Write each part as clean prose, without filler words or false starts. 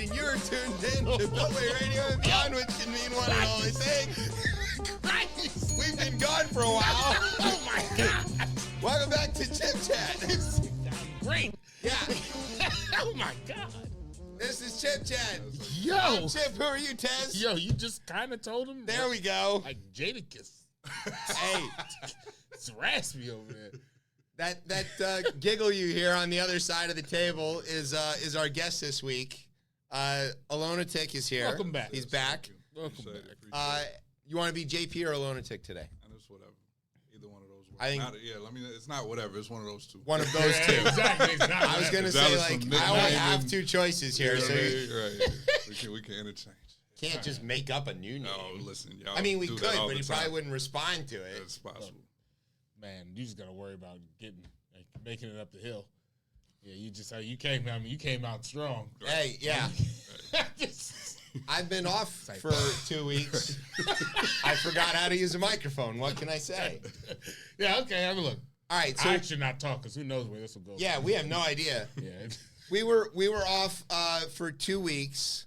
and you're tuned in to Beltway Radio and Beyond, which can mean one and only thing. We've been gone for a while. Oh my God! Welcome back to ChipChat. Great. Yeah, Oh my God! this is ChipChat. Yo, I'm Chip. Who are you, Tez? yo, you just kind of told him. There we go. Like Jadakiss. Hey, It's raspy over there. that giggle you hear on the other side of the table is our guest this week. Aloneatiq is here. Welcome back. He's back. Welcome back. You want to be JP or Aloneatiq today? And it's whatever. Either one of those works. I think- it's not whatever. It's one of those two. One of those two. Exactly. I was gonna say, like, I only have two choices here, so you Right. We can interchange. can't just make up a new name. No, listen, y'all. I mean, we do could, that all but the he probably time. wouldn't respond to it. It's possible. Man, you just gotta worry about making it up the hill. Yeah, you came out strong. Hey, yeah. Just- I've been off for 2 weeks. I forgot how to use a microphone. What can I say? yeah, okay. Have a look. All right, so I should not talk because who knows where this will go. yeah, we have no idea. Yeah. We were off for 2 weeks,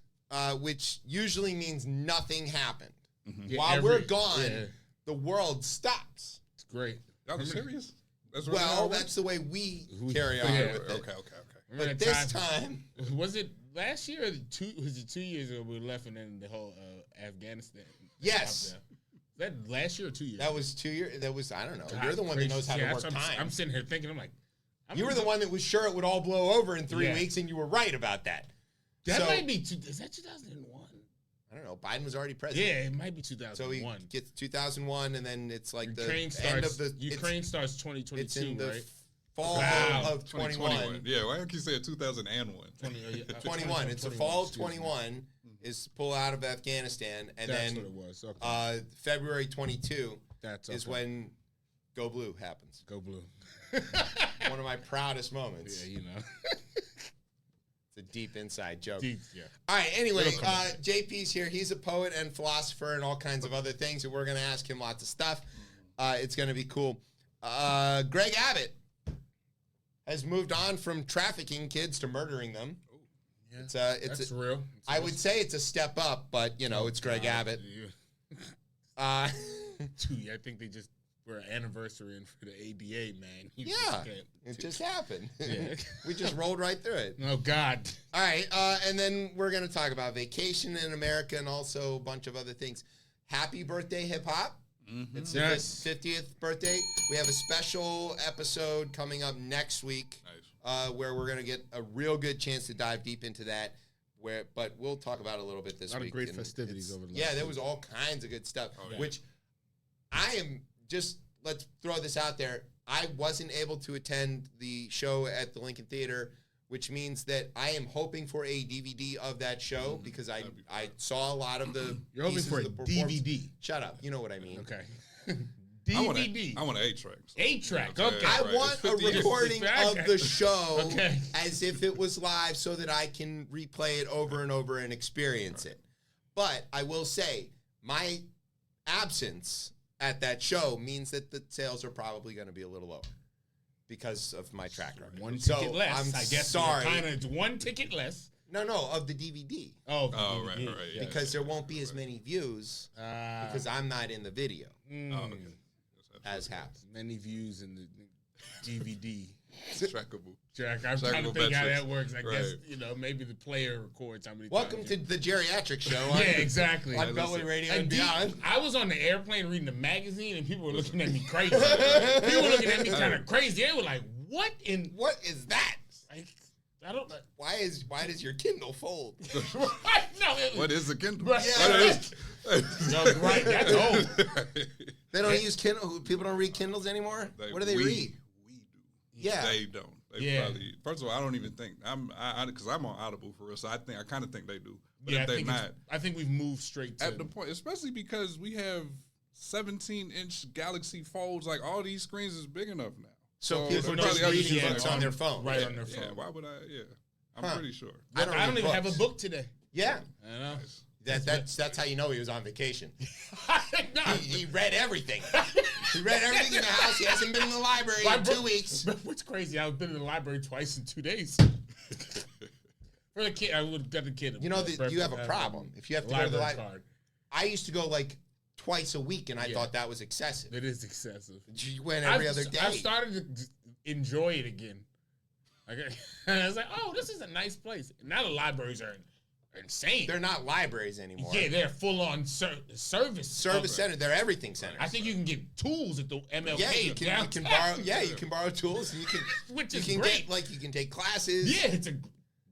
which usually means nothing happened. Yeah, While we're gone, the world stops. it's great. Y'all are serious? That's really Well, how it that's the way we carry on Yeah, with it. Okay. But this time, was it last year or was it 2 years ago we left and then the whole Afghanistan? Yes. Was that last year or 2 years? that was 2 years. That was, I don't know. God, You're the one that knows how to yeah, work I'm time. sitting here thinking, You were the one that was sure it would all blow over in 3 Yeah. weeks, and you were right about that. That So- might be, is that 2001? I don't know. Biden was already president. Yeah, it might be So 2001. he gets 2001, and then it's like Ukraine the end of the. Ukraine starts It's 2022, in the right? fall Wow. of 21. Yeah, why don't you say 2001? 21. It's the fall of 21 is pull out of Afghanistan, and That's then what it was. Okay. February 22 That's is okay. when Go Blue happens. Go Blue. One of my proudest moments. Yeah, you know. It's a deep inside joke. Deep, yeah. All right, anyway, It'll come back. JP's here. He's a poet and philosopher and all kinds of other things, and we're going to ask him lots of stuff. It's going to be cool. Greg Abbot has moved on from trafficking kids to murdering them. Yeah, It's real. I would say it's a step up, but, you know, it's Greg Abbott. Yeah. Uh, I think they just were anniversarying for the ADA, man. You yeah, just can't- it just happened. Yeah. We just rolled right through it. Oh, God. All right, and then we're going to talk about vacation in America and also a bunch of other things. Happy birthday, hip hop. It's Yes. the 50th birthday. We have a special episode coming up next week where we're going to get a real good chance to dive deep into that. But we'll talk about it a little bit this A lot week. of great And festivities over the yeah, last there week. was all kinds of good stuff, Oh, yeah. which I am just, let's throw this out there. I wasn't able to attend the show at the Lincoln Theater, which means that I am hoping for a DVD of that show because I saw a lot of the You're hoping pieces for a of the performance. DVD. Shut up. You know what I mean. Okay. I want DVD. an 8-track. 8-track. Okay. Okay. I Right, want it's a 50 years. recording of the show Okay. as if it was live so that I can replay it over and over and experience it. But I will say, my absence at that show means that the sales are probably going to be a little lower because of my track record. One So, ticket less. I'm I guess sorry. It's one ticket less. No, of the DVD. Oh, Oh, right, DVD. right, yeah. Because there won't be as many views because I'm not in the video, Oh, okay. as happened. Many views in the DVD Trackable. track. I'm trying to Trackable think how metrics. that works. I Right. guess, maybe the player records how many Welcome times. to the geriatric show on, Yeah, exactly. on Beltway Radio and beyond. I was on the airplane reading the magazine and people were looking at me crazy. People were looking at me kind of crazy. They were like, what in... What is that? Like, I don't know. Why does your Kindle fold? No, What is a Kindle? Right. Yeah. No, right, that's old. They don't use Kindle. People don't read Kindles anymore. What do they read? We do. Yeah. They don't. They Yeah. probably. First of all, I don't even think because I'm on Audible for real, so I kind of think they do. But Yeah, if they not, I think we've moved straight to... at the point, especially because we have 17-inch Galaxy Folds, like all these screens is big enough now. So people there's just probably other reading shit books on their phone. Right Yeah, on their phone. Yeah, why would I? Yeah, I'm Huh. pretty sure. I don't don't read even have a books. book today. Yeah. I know. That's how you know he was on vacation. No. He read everything. He read everything in the house. He hasn't been in the library in 2 weeks. What's crazy, I've been in the library twice in 2 days. For a kid, I would have got the kid. You know that you have a problem. If you have to go to the library. I used to go like twice a week, and I thought that was excessive. It is excessive. You went every other day. I've started to enjoy it again. Okay. And I was like, oh, this is a nice place. Now the libraries are insane. They're not libraries anymore. Yeah, they're full on service center. They're everything centers. I think you can get tools at the MLK. Yeah, you can borrow. Yeah, you can borrow tools, and you can. Which is great. You can take classes. Yeah,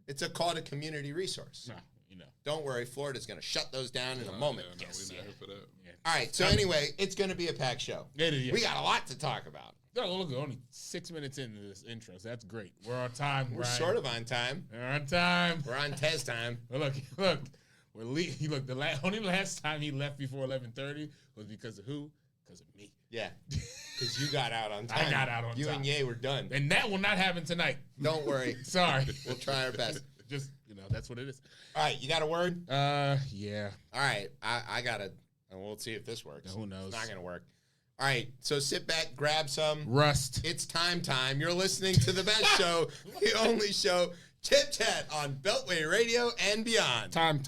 it's called a community resource. No, Don't worry, Florida's going to shut those down in a moment. Yeah, no, we're not here for that. Yeah. All right. So anyway, it's going to be a packed show. It is. Yeah. We got a lot to talk about. No, look, only 6 minutes into this intro, so that's great. We're on time. We're sort of on time. We're on time. We're on Tez time. Well, look. The only last time he left before 11:30 was because of who? Because of me. Yeah. Because you got out on time. I got out on time. You and Ye were done. And that will not happen tonight. Don't worry. Sorry. We'll try our best. Just, that's what it is. All right. You got a word? Yeah. All right. I got it. And we'll see if this works. Who knows? It's not going to work. All right, so sit back, grab some. Rust. It's time. You're listening to the best show, the only show, ChipChat on Beltway Radio and beyond. Time.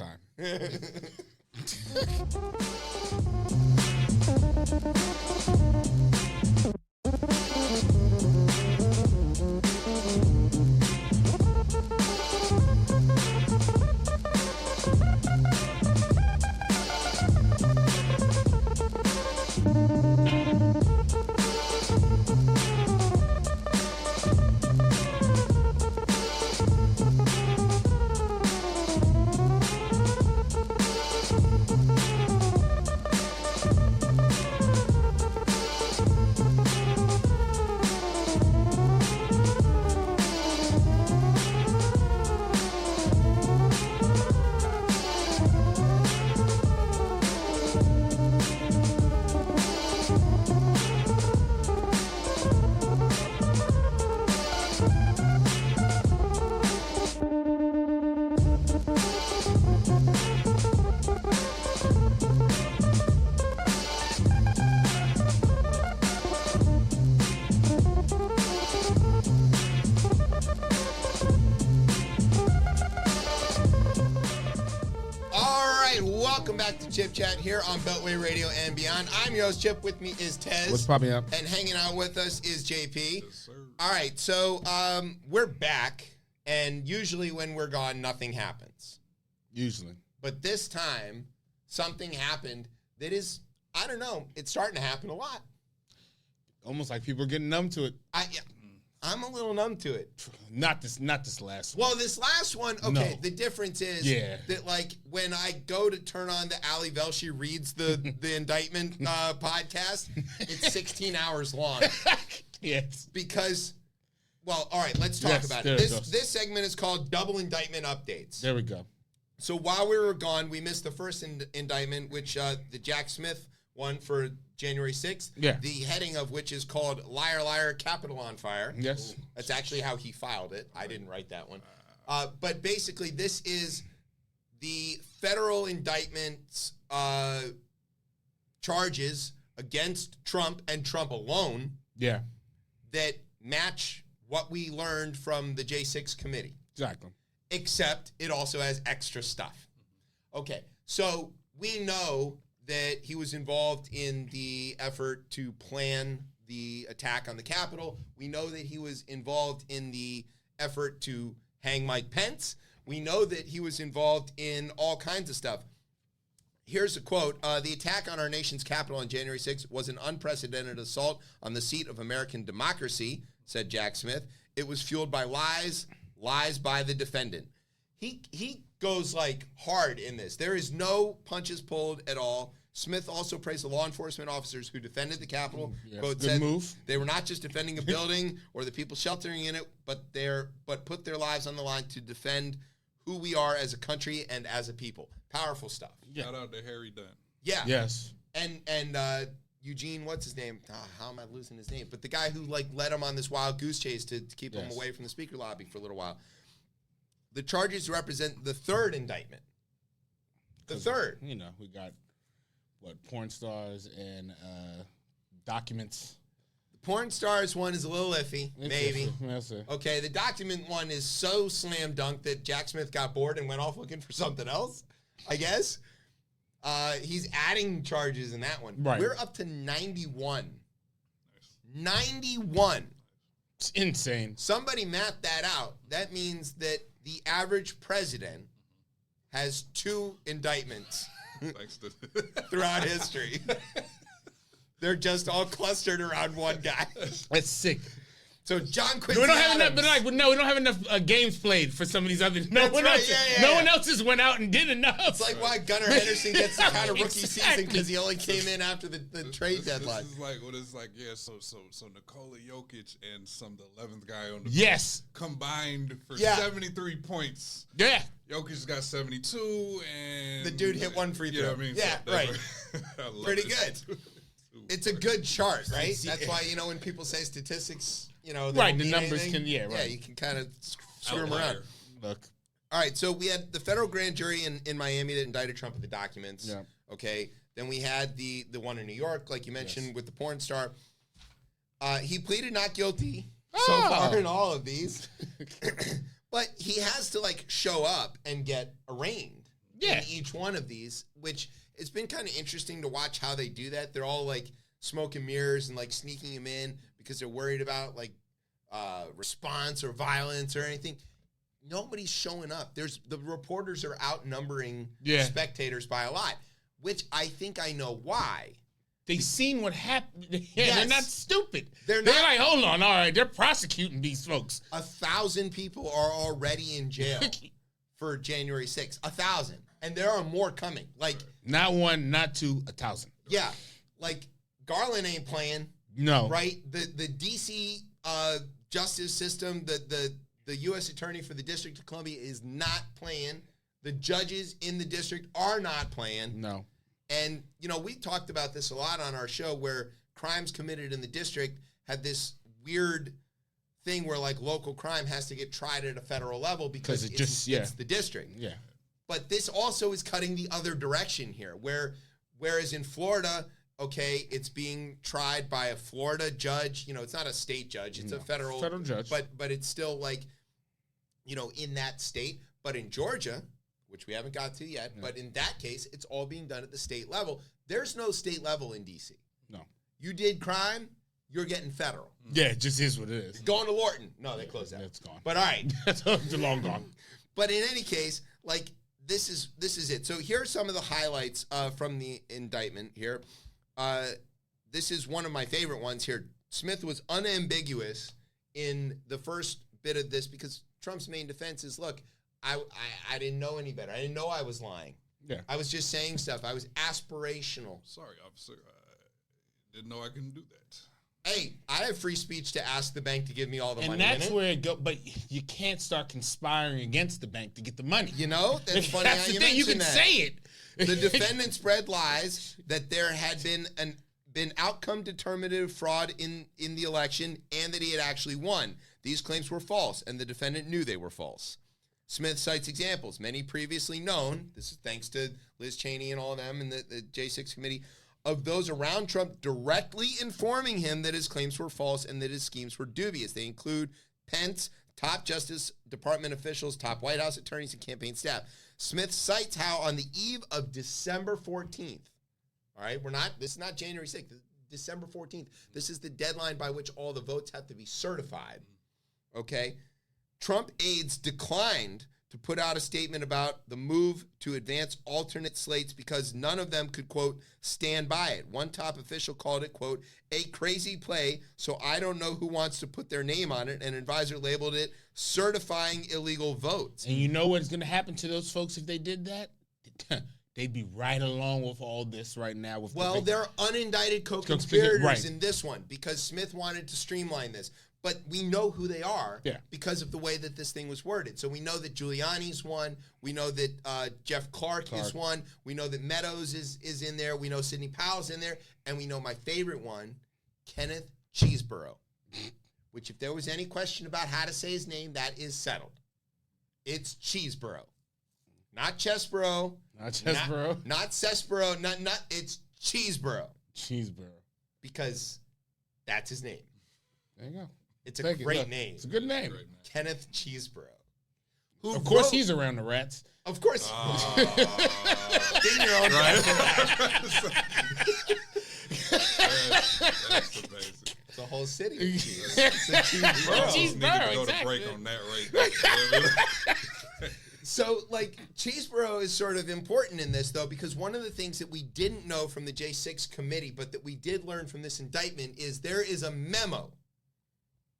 Welcome back to Chip Chat here on Beltway Radio and beyond. I'm your host, Chip. With me is Tez. What's popping up? And hanging out with us is JP. Yes, sir. All right, so we're back, and usually when we're gone, nothing happens. Usually. But this time, something happened that is, I don't know, it's starting to happen a lot. Almost like people are getting numb to it. I'm a little numb to it. Not this last one. Well, this last one, okay, No. The difference is that, like, when I go to turn on the Ali Velshi reads the indictment podcast, it's 16 hours long. Yes. Because, well, all right, let's talk about it. This segment is called Double Indictment Updates. There we go. So while we were gone, we missed the first indictment, which the Jack Smith one for January 6th. Yeah. The heading of which is called Liar, Liar, Capitol on Fire. Yes. That's actually how he filed it. I didn't write that one. But basically, this is the federal indictments charges against Trump and Trump alone. Yeah. That match what we learned from the J6 committee. Exactly. Except it also has extra stuff. Okay, so we know that he was involved in the effort to plan the attack on the Capitol. We know that he was involved in the effort to hang Mike Pence. We know that he was involved in all kinds of stuff. Here's a quote. The attack on our nation's Capitol on January 6th was an unprecedented assault on the seat of American democracy, said Jack Smith. It was fueled by lies by the defendant. He goes like hard in this. There is no punches pulled at all. Smith also praised the law enforcement officers who defended the Capitol. Yes, Quote, good said move. They were not just defending a building or the people sheltering in it, but put their lives on the line to defend who we are as a country and as a people. Powerful stuff. Yeah. Shout out to Harry Dunn. Yeah. Yes. And Eugene, what's his name? How am I losing his name? But the guy who like led him on this wild goose chase to keep him away from the speaker lobby for a little while. The charges represent the third indictment. The third. You know, we got, porn stars and documents. porn stars one is a little iffy, maybe. That's it. Okay, the document one is so slam dunk that Jack Smith got bored and went off looking for something else, I guess. He's adding charges in that one. Right. We're up to 91. 91. It's insane. Somebody mapped that out. That means that the average president has 2 indictments throughout history. They're just all clustered around one guy. That's sick. So John Quincy We don't have Adams. enough, but we don't have enough games played for some of these others. No one else has went out and did enough. It's like why Gunnar Henderson gets the kind of rookie season Exactly. because he only came in after the trade deadline. This is like what it's like. Yeah, so Nikola Jokic and the 11th guy on the Yes. combined for Yeah. 73 points. Yeah. Jokic got 72, and The dude hit one free throw. You know what I mean? Yeah, So right. I love Pretty this. good. It's a good chart, right? That's why, when people say statistics, they Right, don't the mean numbers anything. can- right. Yeah, you can kind of screw them Outlier. around. Look. All right, so we had the federal grand jury in Miami that indicted Trump with the documents. Yeah. Okay. Then we had the one in New York, like you mentioned, with the porn star. He pleaded not guilty so far in all of these. But he has to, show up and get arraigned in each one of these, which it's been kind of interesting to watch how they do that. They're all, smoke and mirrors and, sneaking him in because they're worried about, response or violence or anything. Nobody's showing up. The reporters are outnumbering spectators by a lot, which I think I know why. They seen what happened. Yeah, Yes. They're not stupid. They're They're not- like, hold on, all right, they're prosecuting these folks. 1,000 people are already in jail for January 6th. 1,000. And there are more coming. Not 1, not 2, 1,000. Yeah. Garland ain't playing. No. Right? The D.C. Justice system, the U.S. Attorney for the District of Columbia is not playing. The judges in the district are not playing. No. And, we talked about this a lot on our show where crimes committed in the district had this weird thing where, local crime has to get tried at a federal level because it's the district. Yeah. But this also is cutting the other direction here, whereas in Florida, okay, it's being tried by a Florida judge. It's not a state judge. It's a federal judge. But it's still in that state. But in Georgia, which we haven't got to yet, but in that case, it's all being done at the state level. There's no state level in D.C. No. You did crime, you're getting federal. Yeah, it just is what it is. Going to Lorton. No, they closed that. It's gone. But all right. It's long gone. But in any case, this is it. So here are some of the highlights from the indictment here. This is one of my favorite ones here. Smith was unambiguous in the first bit of this because Trump's main defense is, look, I didn't know any better. I didn't know I was lying. Yeah. I was just saying stuff. I was aspirational. Sorry, officer. I didn't know I couldn't do that. Hey, I have free speech to ask the bank to give me all the money. And that's in it. where it goes. But you can't start conspiring against the bank to get the money. That's funny That's how the you thing. You can mention that. say it. The defendant spread lies that there had been outcome determinative fraud in the election and that he had actually won. These claims were false, and the defendant knew they were false. Smith cites examples, many previously known, this is thanks to Liz Cheney and all of them and the J6 committee, of those around Trump directly informing him that his claims were false and that his schemes were dubious. They include Pence, top Justice Department officials, top White House attorneys, and campaign staff. Smith cites how on the eve of December 14th, all right, this is not January 6th, December 14th. This is the deadline by which all the votes have to be certified, okay? Trump aides declined to put out a statement about the move to advance alternate slates because none of them could, quote, stand by it. One top official called it, quote, a crazy play, so I don't know who wants to put their name on it. An advisor labeled it certifying illegal votes. And you know what's going to happen to those folks if they did that? They'd be right along with all this right now. They're unindicted co-conspirators right. in this one because Smith wanted to streamline this. But we know who they are because of the way that this thing was worded. So we know that Giuliani's one. We know that Jeff Clark is one. We know that Meadows is in there. We know Sidney Powell's in there. And we know my favorite one, Kenneth Cheeseborough, which if there was any question about how to say his name, that is settled. It's Cheeseborough. Not Chesborough. Not Chesborough. Not Cesborough. Not. It's Cheeseborough. Cheeseborough. Because that's his name. There you go. It's a Thank you. great Look, name. It's a good name. Kenneth Cheeseborough. Who Of course, wrote- he's around the rats. Of course. Getting your own That's amazing. It's a whole city of cheese. It's a cheese borough. Cheese Need borough, to go exactly. to break on that right there. So, like, Cheeseborough is sort of important in this, though, because one of the things that we didn't know from the J6 committee, but that we did learn from this indictment, is there is a memo.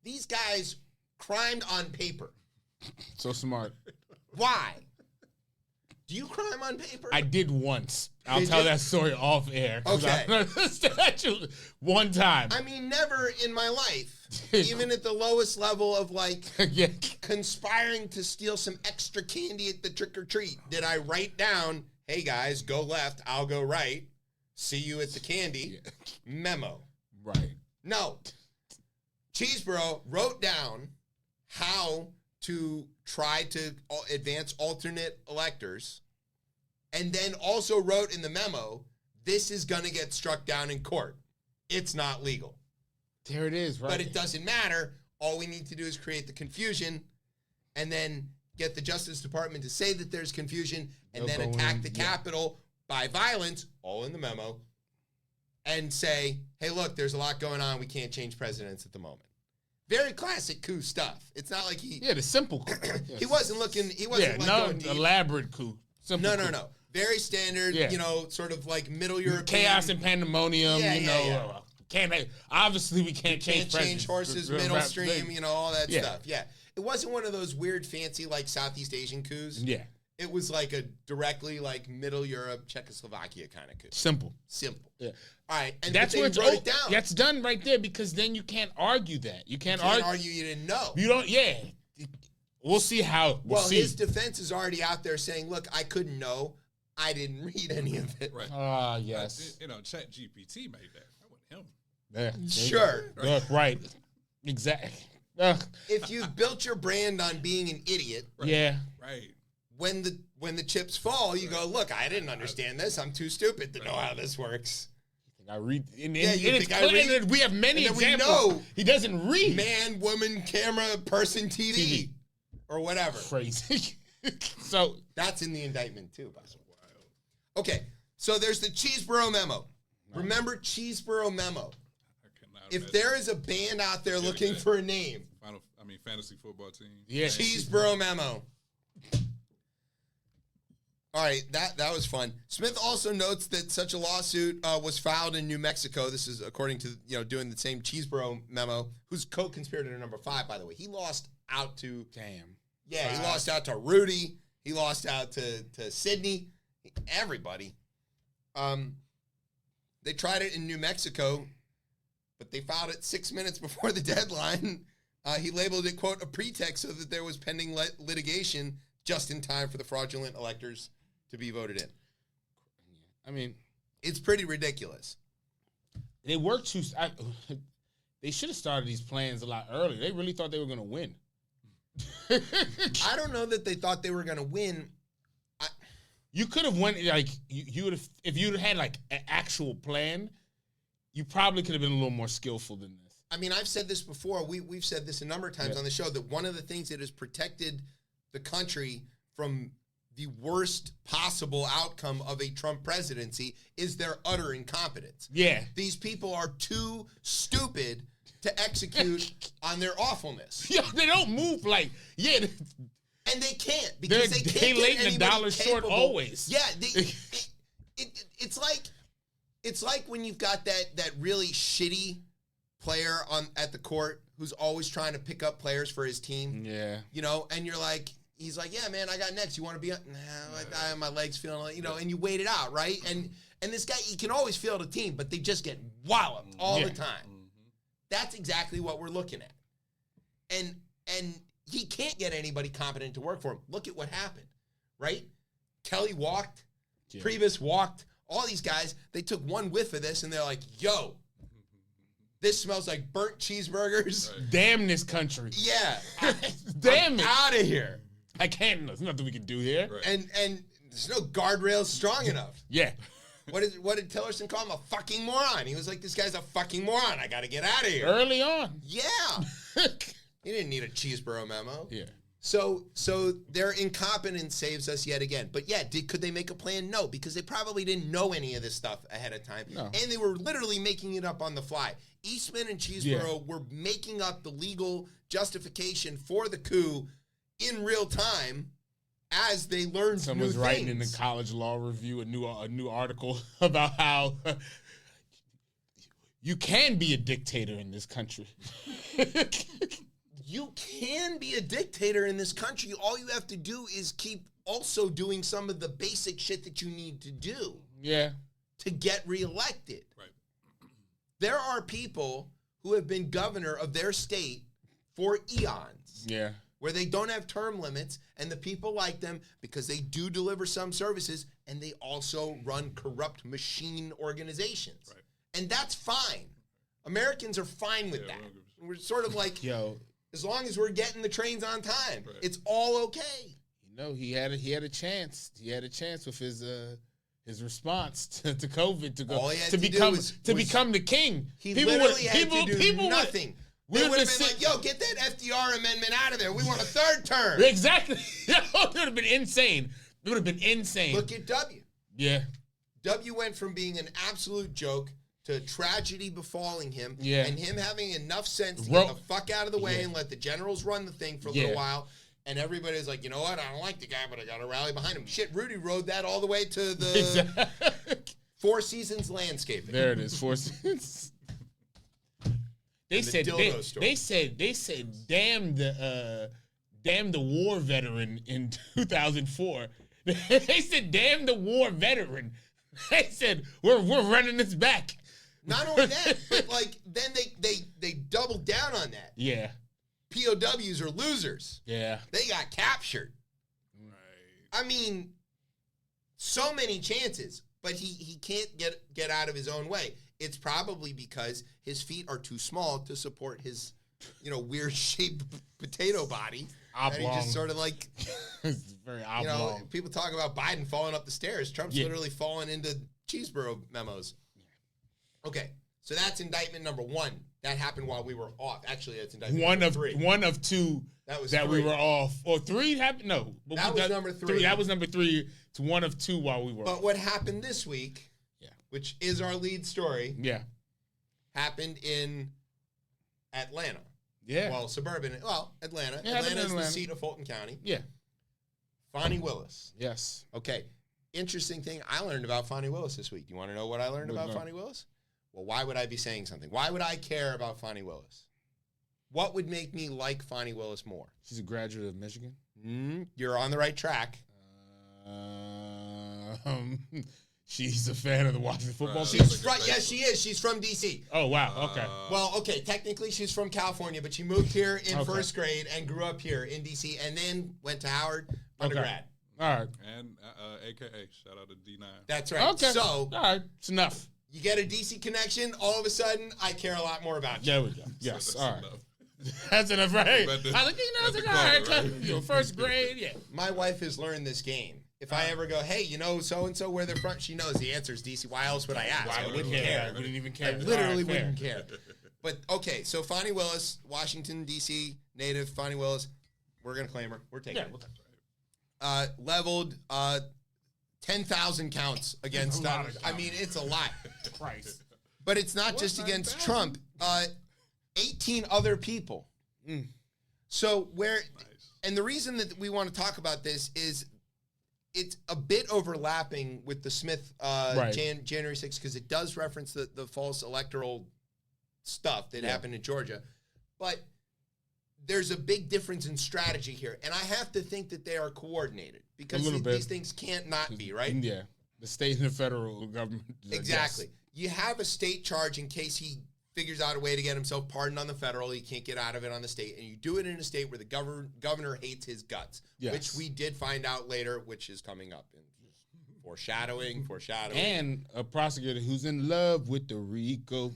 These guys crimed on paper. So smart. Why? Do you crime on paper? I did once. I'll Did tell you? that story off air. 'Cause Okay. I learned the statute one time. I mean, never in my life, even at the lowest level of, like, Yeah. conspiring to steal some extra candy at the trick-or-treat, did I write down, hey, guys, go left, I'll go right, see you at the candy, memo. Right. No. Cheeseborough wrote down how to try to advance alternate electors, and then also wrote in the memo, this is going to get struck down in court. It's not legal. There it is, right? But it doesn't matter. All we need to do is create the confusion and then get the Justice Department to say that there's confusion and They'll then go attack in, the yeah. Capitol by violence, all in the memo, and say, hey, look, there's a lot going on. We can't change presidents at the moment. Very classic coup stuff. It's not like Yeah, the simple coup. he wasn't looking, he wasn't like no going deep. elaborate coup. Simple coup. No. Very standard, Yeah. you know, sort of like Middle European. Chaos and pandemonium, Yeah, you yeah, know. yeah. Obviously, we can't Can't change change presidents. horses, The middle rap stream, thing. you know, all that Yeah. stuff. Yeah. It wasn't one of those weird, fancy, like Southeast Asian coups. Yeah, It was like a directly like Middle Europe, Czechoslovakia kind of coup. simple. Simple. Yeah. All right. And That's but where they it's wrote it down. That's done right there because then you can't argue that. You can't, Can't argue you didn't know. You don't. Yeah. We'll see how. We'll see. His defense is already out there saying, look, I couldn't know. I didn't read any of it. Right. Ah, yes. You know, Chat GPT made that. That wasn't him. Yeah. Sure. Look, right. Exactly. If you've built your brand on being an idiot, Yeah. Right. when the chips fall, you go, look, I didn't understand this. I'm too stupid to know how this works. I read. And, Yeah, you it's think I clear read? that we have many And then we examples. know. He doesn't read. Man, woman, camera, person, TV. TV. Or whatever. Crazy. So That's in the indictment too, by the way. Okay, so there's the Cheeseborough memo. Remember Cheeseborough memo. I cannot If imagine. there is a band out there looking for a name, Fantasy football team. yeah. Cheeseborough memo. All right, that was fun. Smith also notes that such a lawsuit was filed in New Mexico. This is according to doing the same Cheeseborough memo, who's co-conspirator number 5, by the way. He lost out to Damn. Yeah, he lost out to Rudy. He lost out to Sydney. Everybody. They tried it in New Mexico, but they filed it 6 minutes before the deadline. He labeled it, quote, a pretext so that there was pending litigation just in time for the fraudulent electors to be voted in. I mean, It's pretty ridiculous. they worked too. They should have started these plans a lot earlier. They really thought they were going to win. I don't know that they thought they were going to win. You could have went like you would have if you'd had like an actual plan. You probably could have been a little more skillful than this. I mean, I've said this before. We've said this a number of times on the show that one of the things that has protected the country from the worst possible outcome of a Trump presidency is their utter incompetence. Yeah. These people are too stupid to execute on their awfulness. Yeah, they don't move like And they can't because they they can't late get in the anybody dollar short capable. always. Yeah, it's like when you've got that really shitty player at the court who's always trying to pick up players for his team. Yeah. And you're like, he's like, yeah, man, I got next. You want to be on? Nah, my legs feeling like, and you wait it out, right? And this guy, he can always field a team, but they just get walloped all the time. Mm-hmm. That's exactly what we're looking at. And he can't get anybody competent to work for him. Look at what happened, right? Kelly walked, Priebus walked, all these guys, they took one whiff of this and they're like, yo, this smells like burnt cheeseburgers. Right. Damn this country. Yeah. Damn it. Out of here. I can't. There's nothing we can do here. Right. And there's no guardrails strong enough. Yeah. What did Tillerson call him? A fucking moron. He was like, this guy's a fucking moron. I got to get out of here. Early on. Yeah. He didn't need a Cheeseboro memo. Yeah. So their incompetence saves us yet again. But yeah, could they make a plan? No, because they probably didn't know any of this stuff ahead of time. No. And they were literally making it up on the fly. Eastman and Cheeseboro were making up the legal justification for the coup in real time as they learned Someone's new writing things. in the College Law Review a new article about how you can be a dictator in this country. You can be a dictator in this country. All you have to do is keep also doing some of the basic shit that you need to do Yeah. to get reelected. Right. There are people who have been governor of their state for eons, Yeah. where they don't have term limits, and the people like them because they do deliver some services, and they also run corrupt machine organizations. Right. And that's fine. Americans are fine with that. We're sort of like, Yo, as long as we're getting the trains on time, Right. it's all okay. you know, he had a chance. He had a chance with his response to COVID to All go he had to to do become was become the king. He People literally would- had people- to do people would- nothing. we They would would have have been sit- like, yo, get that FDR amendment out of there. We want a third term. Exactly. It would have been insane. It would have been insane. Look at W. Yeah. W went from being an absolute joke to tragedy befalling him, Yeah. and him having enough sense to Ro- get the fuck out of the way Yeah. and let the generals run the thing for a Yeah. little while. And everybody's like, you know what? I don't like the guy, but I got to rally behind him. Shit, Rudy rode that all the way to the Exactly. Four Seasons landscaping. There it is. Four Seasons. They And the said dildo store. they said damn the war veteran in 2004. They said damn the war veteran. They said we're running this back. Not only that, but like then they doubled down on that. Yeah. POWs are losers. Yeah. They got captured. Right. I mean, so many chances, but he can't get out of his own way. It's probably because his feet are too small to support his, weird shaped potato body. And he Oblong. just sort of like, It's very oblong. people talk about Biden falling up the stairs. Trump's Yeah. literally falling into Cheeseboro memos. Okay, so that's indictment number 1. That happened while we were off. Actually, that's indictment One number of 3. one of two That was that we 3. were off. Or 3 happened? No. But That was number 3. That was number 3. It's one of 2 while we were But off. what happened this week, Yeah. which is our lead story, Yeah. happened in Atlanta. Yeah. Well, Atlanta. Yeah, happened in Atlanta is the Atlanta. seat of Fulton County. Yeah. Fonnie Willis. Yes. Okay. Interesting thing I learned about Fonnie Willis this week. Do you want to know what I learned about No. Fonnie Willis? Well, why would I be saying something? Why would I care about Fonnie Willis? What would make me like Fonnie Willis more? She's a graduate of Michigan. You're on the right track. She's a fan of the Washington football team. She's yes, she is. She's from D.C. Oh, wow. Okay. Well, okay, technically she's from California, but she moved here in Okay. first grade and grew up here in D.C. and then went to Howard undergrad. All right. And AKA, shout out to D9. That's right. Okay. So all right. It's enough. you get a D.C. connection, all of a sudden, I care a lot more about you. There we go. Yes. So All right. enough. That's enough, right? I But was the- like, but the all right. quote, right? First grade, yeah. My wife has learned this game. If I ever go, hey, so-and-so where they're from, she knows the answer is D.C. Why else would I ask? Why I would wouldn't care? care. I wouldn't even care. I literally All right, fair. wouldn't care. But, okay, so Fonnie Willis, Washington, D.C. native, Fonnie Willis, we're going to claim her. We're taking Yeah. her. Leveled 10,000 counts against a lot of I mean, it's a lot. Christ. But it's not just against Trump. 18 other people. So and the reason that we want to talk about this is it's a bit overlapping with the Smith Right. January 6th because it does reference the false electoral stuff that happened in Georgia. But there's a big difference in strategy here. And I have to think that they are coordinated because little bit. these things can't not be, right? Yeah. The state and the federal government. Exactly. You have a state charge in case he figures out a way to get himself pardoned on the federal. He can't get out of it on the state. And you do it in a state where the governor hates his guts, Yes. which we did find out later, which is coming up. Foreshadowing. And a prosecutor who's in love with the RICO.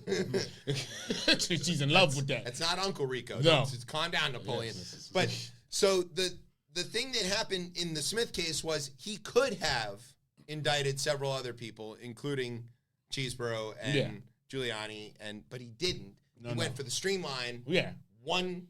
She's in love with that. It's not Uncle Rico. No. It's calm down, Napoleon. Yes. But so the thing that happened in the Smith case was he could have indicted several other people, including Cheeseborough and Giuliani, but he didn't. He went for the streamline. Yeah. One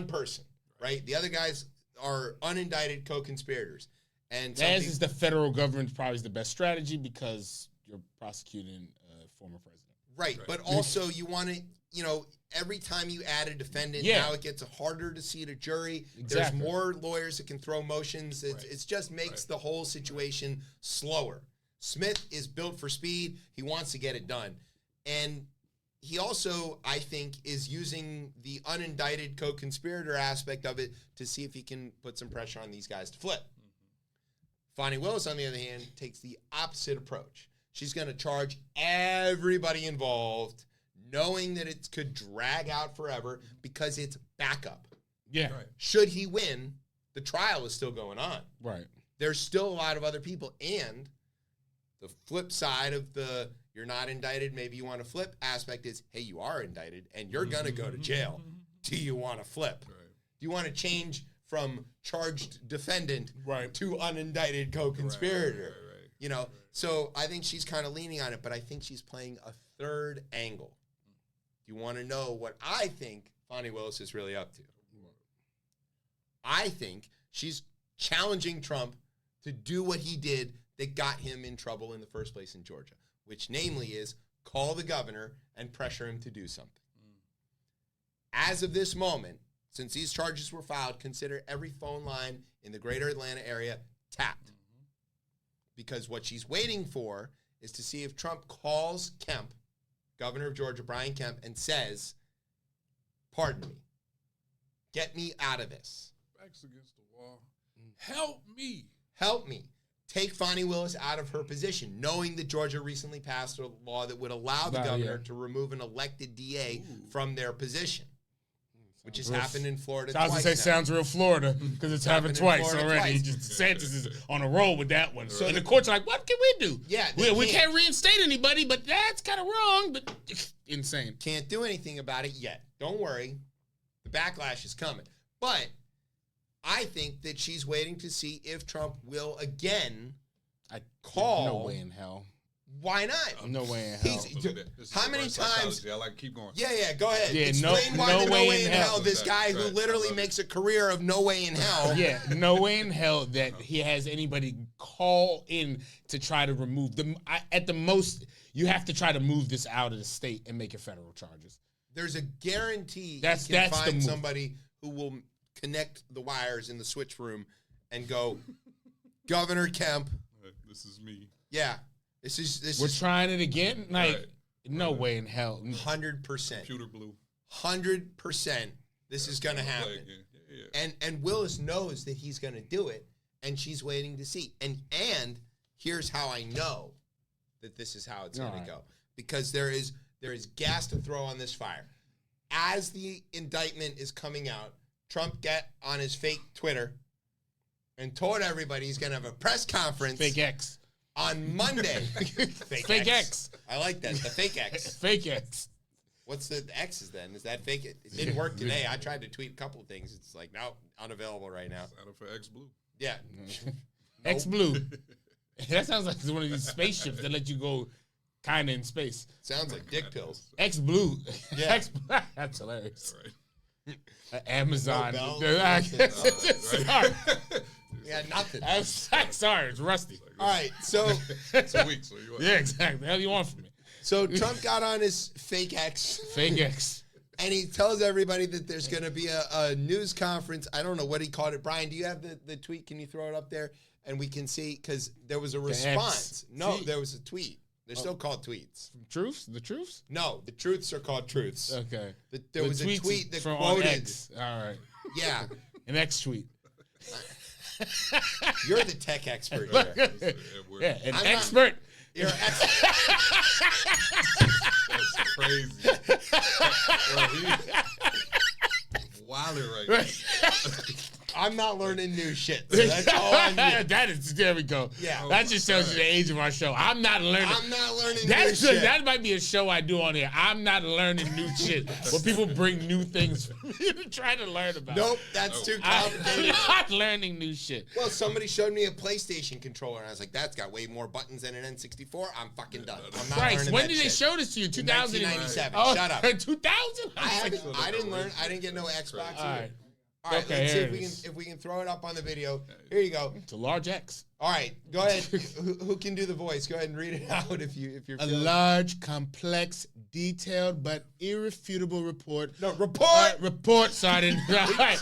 person, right? The other guys are unindicted co-conspirators. And as is the federal government, probably is the best strategy because you're prosecuting a former president. Right. But also you want to, every time you add a defendant, now it gets harder to seat a jury. Exactly. There's more lawyers that can throw motions. It just makes the whole situation slower. Smith is built for speed. He wants to get it done. And he also, I think, is using the unindicted co-conspirator aspect of it to see if he can put some pressure on these guys to flip. Fani Willis, on the other hand, takes the opposite approach. She's going to charge everybody involved, knowing that it could drag out forever because it's backup. Yeah. Right. Should he win, the trial is still going on. Right. There's still a lot of other people. And the flip side of the you're not indicted, maybe you want to flip aspect is, hey, you are indicted and you're going to go to jail. Do you want to flip? Right. Do you want to change from charged defendant Right. to unindicted co-conspirator? Right. So I think she's kind of leaning on it, but I think she's playing a third angle. You want to know what I think Fani Willis is really up to? I think she's challenging Trump to do what he did that got him in trouble in the first place in Georgia, which namely is call the governor and pressure him to do something. As of this moment, since these charges were filed, consider every phone line in the greater Atlanta area tapped. Because what she's waiting for is to see if Trump calls Kemp, governor of Georgia, Brian Kemp, and says, pardon me, get me out of this. Backs against the wall. Help me. Help me. Take Fani Willis out of her position, knowing that Georgia recently passed a law that would allow the governor to remove an elected DA from their position, which has happened in Florida twice. I was going to say sounds real Florida because it's happened twice already. Twice. DeSantis is on a roll with that one. So and the courts are like, what can we do? Yeah, we can't reinstate anybody, but that's kind of wrong, but insane. Can't do anything about it yet. Don't worry. The backlash is coming. But I think that she's waiting to see if Trump will again call. No way in hell. Why not? No way in hell. How many times? I like keep going. Yeah, go ahead. Yeah, Explain why no the way no way in in hell. hell. This guy who literally makes a career of no way in hell. Yeah, no way in hell that he has anybody call in to try to remove them. At the most, you have to try to move this out of the state and make it federal charges. There's a guarantee that's you can the find move. somebody who will connect the wires in the switch room and go, Governor Kemp. This is me. Yeah. We're trying it again? Like, no way in hell. 100%. Computer blue. 100%. This is going to happen. Yeah. And Willis knows that he's going to do it, and she's waiting to see. And here's how I know that this is how it's going to go. Because there is gas to throw on this fire. As the indictment is coming out, Trump got on his fake Twitter and told everybody he's going to have a press conference. Fake X. On Monday. Fake X. I like that. The fake X. Fake X. What's the X's then? Is that fake? It didn't work today. I tried to tweet a couple of things. It's like, no, unavailable right now. Sign up for X Blue. Yeah. X Blue. That sounds like it's one of these spaceships that let you go kind of in space. Sounds like dick pills. X Blue. Yeah. That's hilarious. Right. Amazon. No Sorry. Yeah, nothing. I'm sorry, it's rusty. All right, so it's a week, so you want. Yeah, exactly. The hell you want from me? So Trump got on his fake X. Fake X. And he tells everybody that there's going to be a news conference. I don't know what he called it. Brian, do you have the tweet? Can you throw it up there? And we can see, because there was a response. No, there was a tweet. They're still called tweets. Truths? The truths? No, the truths are called truths. Okay. There was a tweet that from quoted. X. All right. Yeah. An X tweet. You're the tech expert here. Yeah, an expert. You're an expert. That's crazy. Well, wilding right now. I'm not learning new shit. So that's all I'm doing. There we go. Yeah. That just shows you the age of our show. I'm not learning new shit. That might be a show I do on here. I'm not learning new shit. Where people bring new things for me to try to learn about. Nope, that's too complicated. I'm not learning new shit. Well, somebody showed me a PlayStation controller, and I was like, that's got way more buttons than an N64. I'm fucking done. I'm not learning when that did shit. they show this to you? 2000? 1997. Oh, Shut up. 2000? I didn't learn. I didn't get no Xbox. All right. All right, Okay, let's see if we can throw it up on the video. Here you go. It's a large X. All right, go ahead. Who can do the voice? Go ahead and read it out if you're. A large, complex, detailed, but irrefutable report. No, report. Report, Sergeant. Right.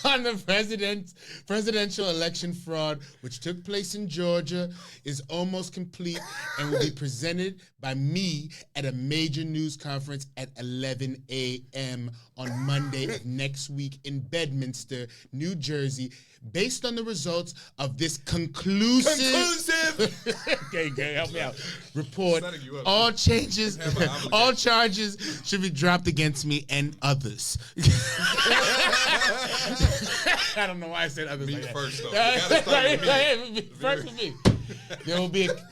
On the presidential election fraud, which took place in Georgia, is almost complete and will be presented by me at a major news conference at 11 a.m. on Monday of next week in Bedminster, New Jersey, based on the results of this conclusive okay, help me out. Report. All charges should be dropped against me and others. I don't know why I said others. Me like that. first, though. You gotta start with me. First with me.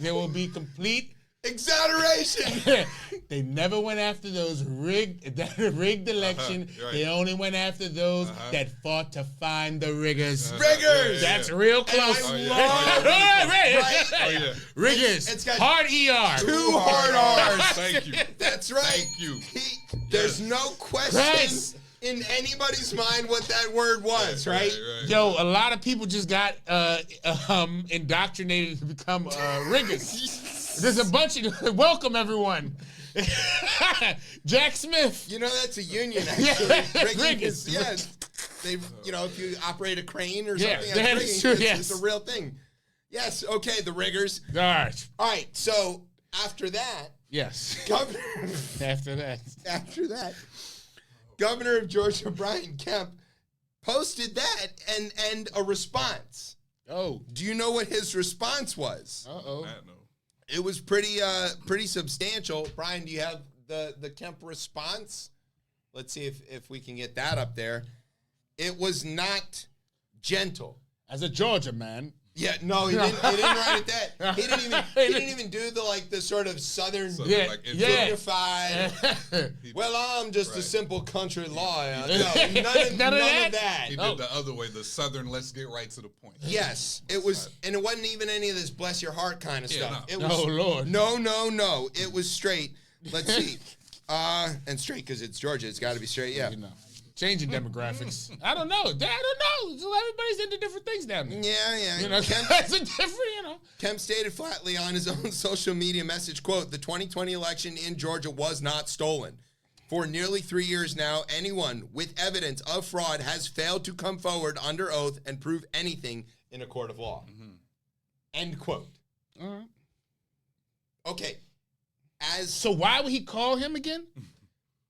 There will be complete exoneration. They never went after those rigged election. Right. They only went after those that fought to find the riggers. Riggers. That's real close. Riggers. It's got hard ER. 2 hard R's. Thank you. That's right. Thank you. There's no question in anybody's mind what that word was, right? Yo, a lot of people just got indoctrinated to become riggers. There's a bunch of welcome everyone. Jack Smith. You know that's a union actually. Riggers. Yes. They, if you operate a crane or something, that's true. It's a real thing. Yes. Okay. The riggers. All right. All right. So after that, yes. After that, Governor of Georgia Brian Kemp posted that and a response. Oh. Do you know what his response was? Uh-oh. It was pretty substantial. Brian, do you have the Kemp response? Let's see if we can get that up there. It was not gentle. As a Georgia man. Yeah, no, he didn't write it that. He didn't even do the sort of southern dignified. Well, I'm just a simple country lawyer. No, none of that. He did the other way, the southern let's get right to the point. Yes, it was, and it wasn't even any of this bless your heart kind of stuff. No. It was, Lord. No. It was straight. Let's see. And straight because it's Georgia. It's got to be straight, yeah. Changing demographics. I don't know. So everybody's into different things down there. Yeah. That's a different, Kemp stated flatly on his own social media message, quote, "The 2020 election in Georgia was not stolen. For nearly 3 years now, anyone with evidence of fraud has failed to come forward under oath and prove anything in a court of law." Mm-hmm. End quote. All right. Okay. So why would he call him again?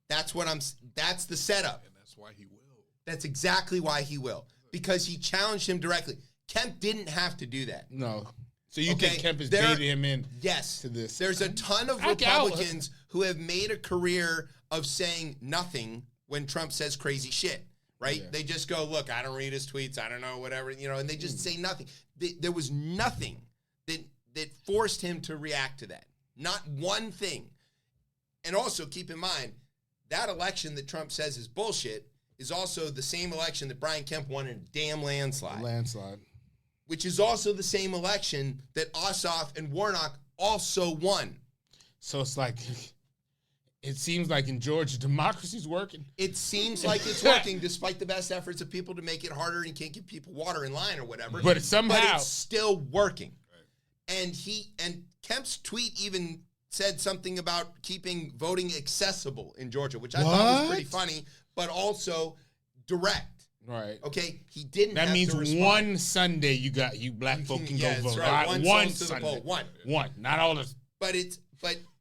That's the setup. Why he will. That's exactly why he will. Because he challenged him directly. Kemp didn't have to do that. No. So you think Kemp has baited him in to this? There's a ton of Republicans who have made a career of saying nothing when Trump says crazy shit, right? Yeah. They just go, look, I don't read his tweets, I don't know, whatever, and they just say nothing. There was nothing that forced him to react to that. Not one thing. And also keep in mind, that election that Trump says is bullshit is also the same election that Brian Kemp won in a damn landslide. Which is also the same election that Ossoff and Warnock also won. So it's like, it seems like in Georgia, democracy's working. It seems like it's working despite the best efforts of people to make it harder and you can't give people water in line or whatever. But it's still working. Right. And Kemp's tweet even said something about keeping voting accessible in Georgia, which I thought was pretty funny, but also direct. Right. Okay. He didn't. That means one Sunday you black folk can go vote. Right. One Sunday. One. Not all the. But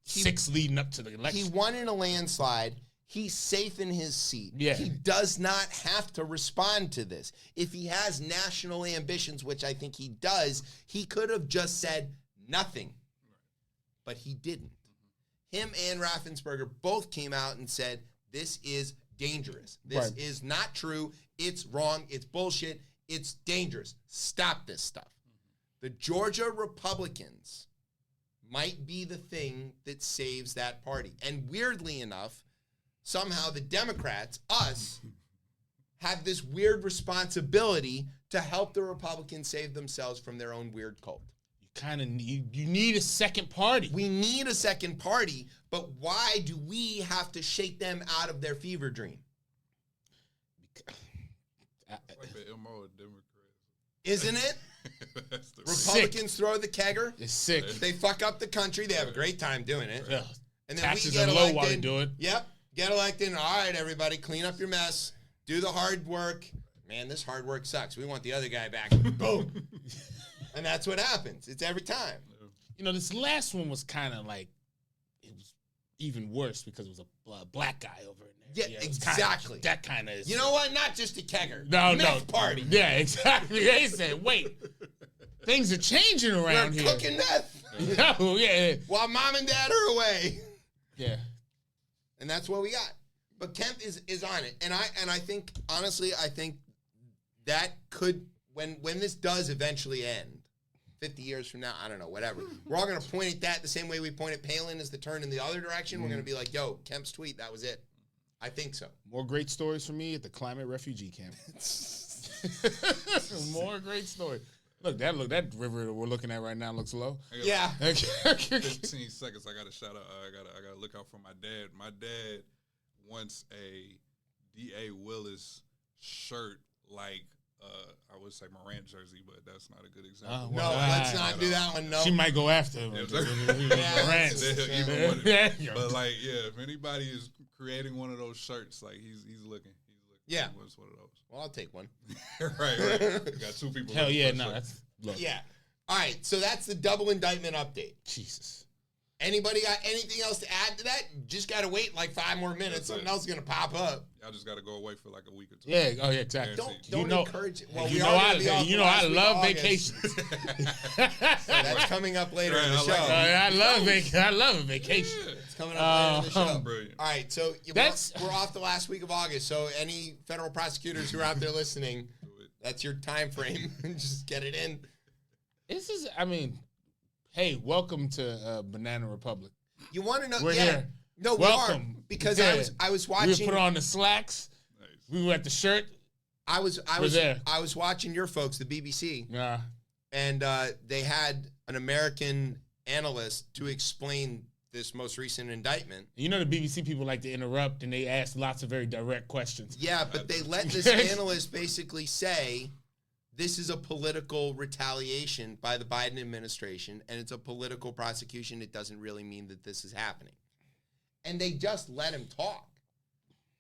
6 leading up to the election. He won in a landslide. He's safe in his seat. Yeah. He does not have to respond to this. If he has national ambitions, which I think he does, he could have just said nothing. But he didn't. Him and Raffensperger both came out and said, this is dangerous. This is not true. It's wrong. It's bullshit. It's dangerous. Stop this stuff. The Georgia Republicans might be the thing that saves that party. And weirdly enough, somehow the Democrats, us, have this weird responsibility to help the Republicans save themselves from their own weird cult. You need a second party. We need a second party, but why do we have to shake them out of their fever dream? Like the MO of Democrats. Isn't it? Republicans sick. Throw the kegger. It's sick. They fuck up the country. They have a great time doing it. Yeah. And then taxes we get are low elected. while they do it. Yep. Get elected. All right, everybody, clean up your mess. Do the hard work. Man, this hard work sucks. We want the other guy back. Boom. And that's what happens. It's every time. You know, this last one was kind of like, it was even worse because it was a black guy over in there. Yeah, exactly. That kind of is. You know what? Not just a kegger. No. Party. Yeah, exactly. They said, wait, things are changing around We're here. cooking meth. No, yeah. While mom and dad are away. Yeah. And that's what we got. But Kemp is on it. And I think, honestly, I think that could, when this does eventually end, 50 years from now, I don't know, whatever. We're all going to point at that the same way we point at Palin as the turn in the other direction. We're going to be like, yo, Kemp's tweet, that was it. I think so. More great stories for me at the climate refugee camp. More great stories. Look, that river that we're looking at right now looks low. Yeah. 15 seconds. I got to shout out. I got to look out for my dad. My dad wants a D.A. Willis shirt like, I would say Morant jersey, but that's not a good example. No, let's not do that one. No. She might go after him. Yeah, but like, yeah, if anybody is creating one of those shirts, like he's looking. Yeah. He wants one of those. Well, I'll take one. right. We got two people. Hell yeah, no, that's look. Yeah. All right, so that's the double indictment update. Jesus. Anybody got anything else to add to that? Just got to wait like 5 more minutes. Something else is going to pop up. Y'all just got to go away for like a week or two. Yeah, oh yeah, exactly. Don't encourage it. Well, I love vacations. So that's coming up later in the show. I love a vacation. Yeah. It's coming up later in the show. Brilliant. All right, so we're off the last week of August. So any federal prosecutors who are out there listening, that's your time frame. Just get it in. This is, hey, welcome to Banana Republic. You want to know? We're here. No, welcome. we are, because I was watching. We put on the slacks. Nice. We were at the shirt. I was there. I was watching your folks, the BBC. Yeah. And they had an American analyst to explain this most recent indictment. You know the BBC people like to interrupt, and they ask lots of very direct questions. Yeah, but they let this analyst basically say this is a political retaliation by the Biden administration, and it's a political prosecution. It doesn't really mean that this is happening. And they just let him talk.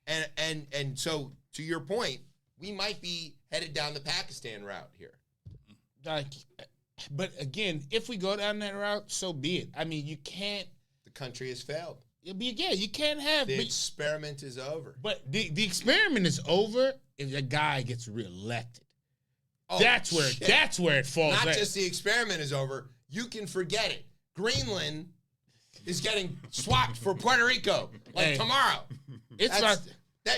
And so, to your point, we might be headed down the Pakistan route here. But again, if we go down that route, so be it. You can't. The country has failed. You can't have. The experiment is over. But the experiment is over if a guy gets reelected. Oh, that's where it falls. Not just the experiment is over. You can forget it. Greenland is getting swapped for Puerto Rico tomorrow. It's not.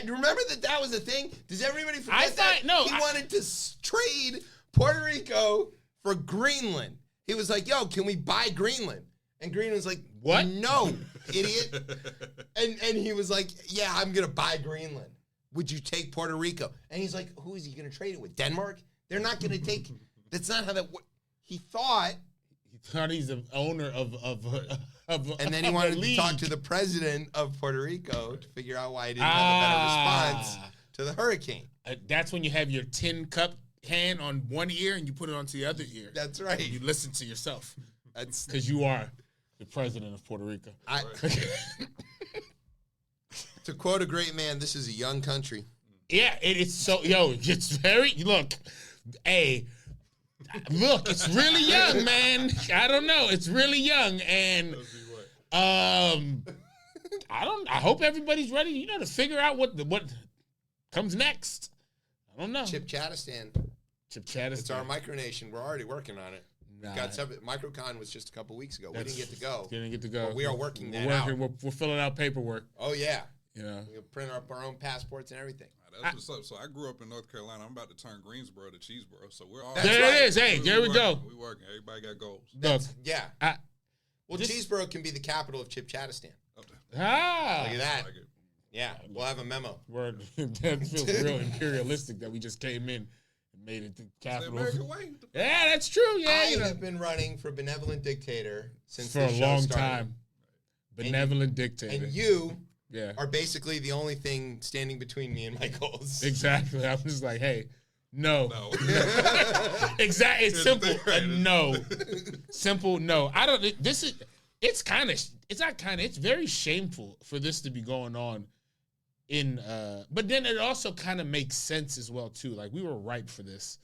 Remember that was a thing? Does everybody forget that? No. He wanted to trade Puerto Rico for Greenland. He was like, yo, can we buy Greenland? And Greenland's like, what? No, idiot. And he was like, yeah, I'm going to buy Greenland. Would you take Puerto Rico? And he's like, who is he going to trade it with? Denmark? They're not going to take. That's not how that works. He thought he's the owner of and then he wanted to talk to the president of Puerto Rico to figure out why he didn't have a better response to the hurricane. That's when you have your tin cup hand on one ear and you put it onto the other ear. That's right. And you listen to yourself. That's because you are the president of Puerto Rico. To quote a great man, this is a young country. Yeah, it's so it's very it's really young, man. I don't know. It's really young, and I hope everybody's ready, to figure out what comes next. I don't know. ChipChatistan. It's our micronation. We're already working on it. MicroCon was just a couple weeks ago. We didn't get to go. But we are working that out. We're filling out paperwork. Oh yeah. You know, We can print up our own passports and everything. That's what's up. So I grew up in North Carolina. I'm about to turn Greensboro to Cheeseboro. So we're all That's there right. it is. Hey, there we go. We working. Everybody got goals. Look, Yeah. Well, this- Cheeseboro can be the capital of ChipChatistan. Up there. Look at I that. like it. Yeah, we'll have a memo. word that feels real imperialistic that we just came in and made it the It's the capital. American way. Yeah, that's true. Yeah, I you know, have been running for benevolent dictator since for the a show long started. time. Benevolent dictator. And you yeah, are basically the only thing standing between me and my goals. exactly. I'm just like, hey, no. No. Exactly. It's Here's the simple. thing, right? No. Simple. No. I don't. This is. It's kind of. It's not kind of. It's very shameful for this to be going on. In. But then it also kind of makes sense as well too. Like we were ripe for this.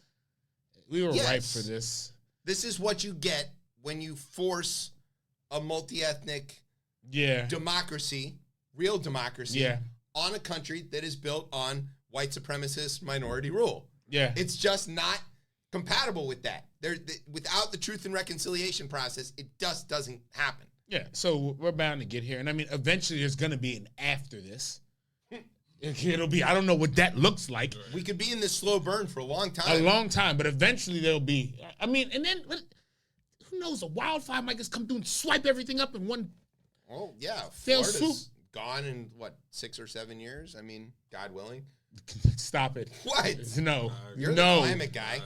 We were Yes. ripe for this. This is what you get when you force a multi-ethnic Yeah. democracy, real democracy, Yeah. on a country that is built on white supremacist minority rule. Yeah. It's just not compatible with that. Without the truth and reconciliation process, it just doesn't happen. Yeah. So we're bound to get here, and I mean, eventually there's gonna be an after this. It'll be. I don't know what that looks like. We could be in this slow burn for a long time. A long time, but eventually there'll be. I mean, and then who knows? A wildfire might just come through and swipe everything up in one. Oh, yeah. Fail Florida's gone in, 6 or 7 years? I mean, God willing. Stop it. What? No. You're no. the climate guy.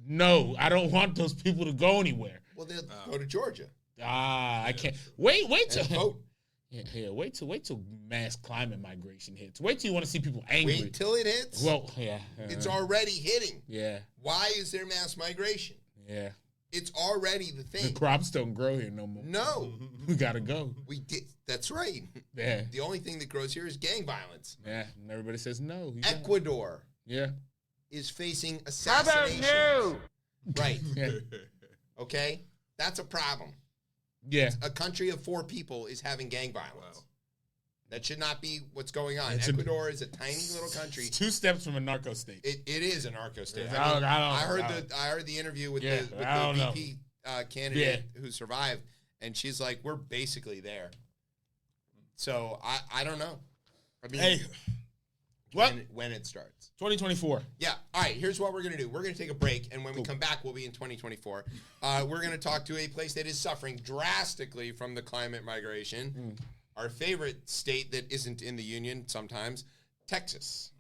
No. I don't want those people to go anywhere. Well, they'll go to Georgia I can't. Wait till and vote. Yeah, wait till mass climate migration hits. Wait till you want to see people angry. Wait till it hits. Well, yeah. It's already hitting. Yeah. Why is there mass migration? Yeah. It's already the The thing. crops don't grow here no more. No, We gotta go. we did. That's right. Yeah. The only thing that grows here is gang violence. Yeah. And everybody says no. You don't. Ecuador Yeah. is facing assassination. Right. Yeah. Okay. That's a problem. Yeah. A country of 4 people is having gang violence. Wow. That should not be what's going on. It's Ecuador is a tiny little country. It's 2 steps from a narco state. It is a narco state. I don't- I heard the interview with Yeah, the I don't know. VP candidate who survived, and she's like, "We're basically there." So I don't know. I mean, Hey, what? when it starts? 2024. Yeah. All right. Here's what we're gonna do. We're gonna take a break, and when we come back, we'll be in 2024. We're gonna talk to a place that is suffering drastically from the climate migration. Our favorite state that isn't in the union sometimes, Texas.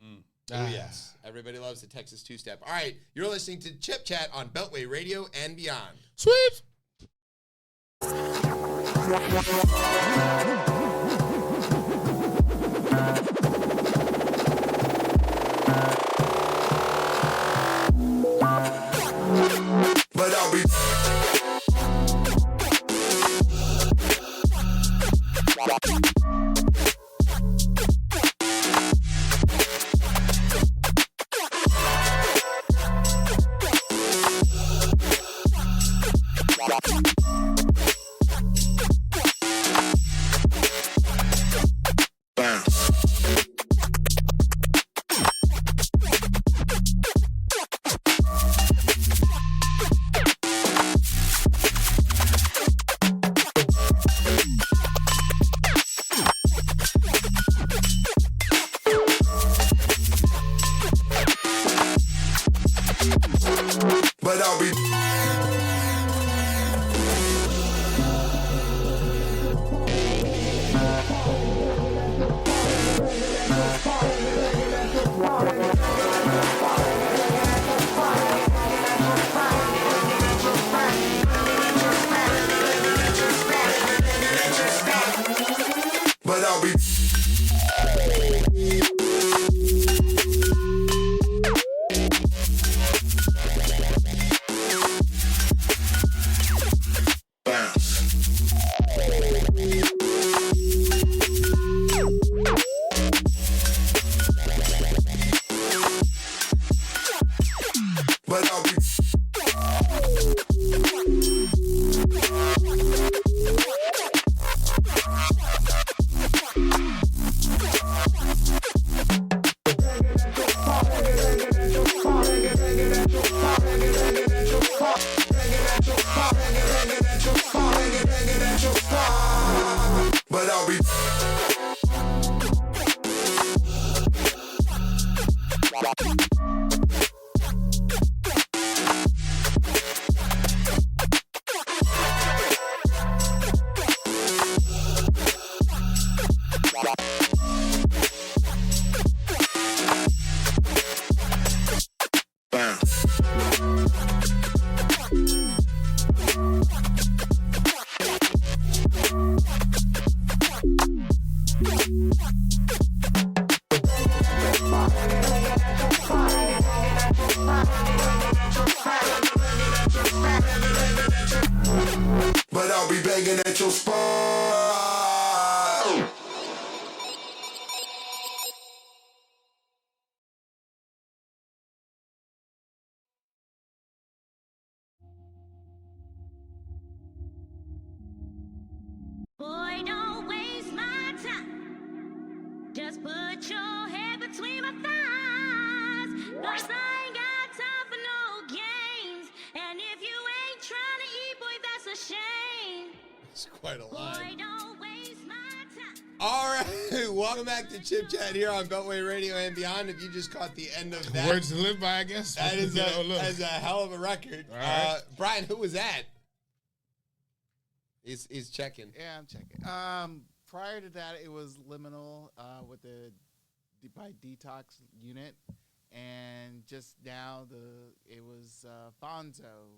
Oh, yes. Everybody loves the Texas two-step. All right. You're listening to Chip Chat on Beltway Radio and beyond. Sweet. But I'll be get your spine. Boy, don't waste my time. Just put your head between my thighs. 'Cause I ain't got time for no games. And if you ain't trying to eat, boy, that's a shame. It's quite a Boy, line. don't waste my time. All right, welcome back to Chip Chat here on Beltway Radio and Beyond. If you just caught the end of that, Words to live by, I guess. that is Look. a hell of a record. All right. Brian, who was that? He's checking. Yeah, I'm checking. Prior to that, it was Liminal with the by Detox unit, and just now it was Fonzo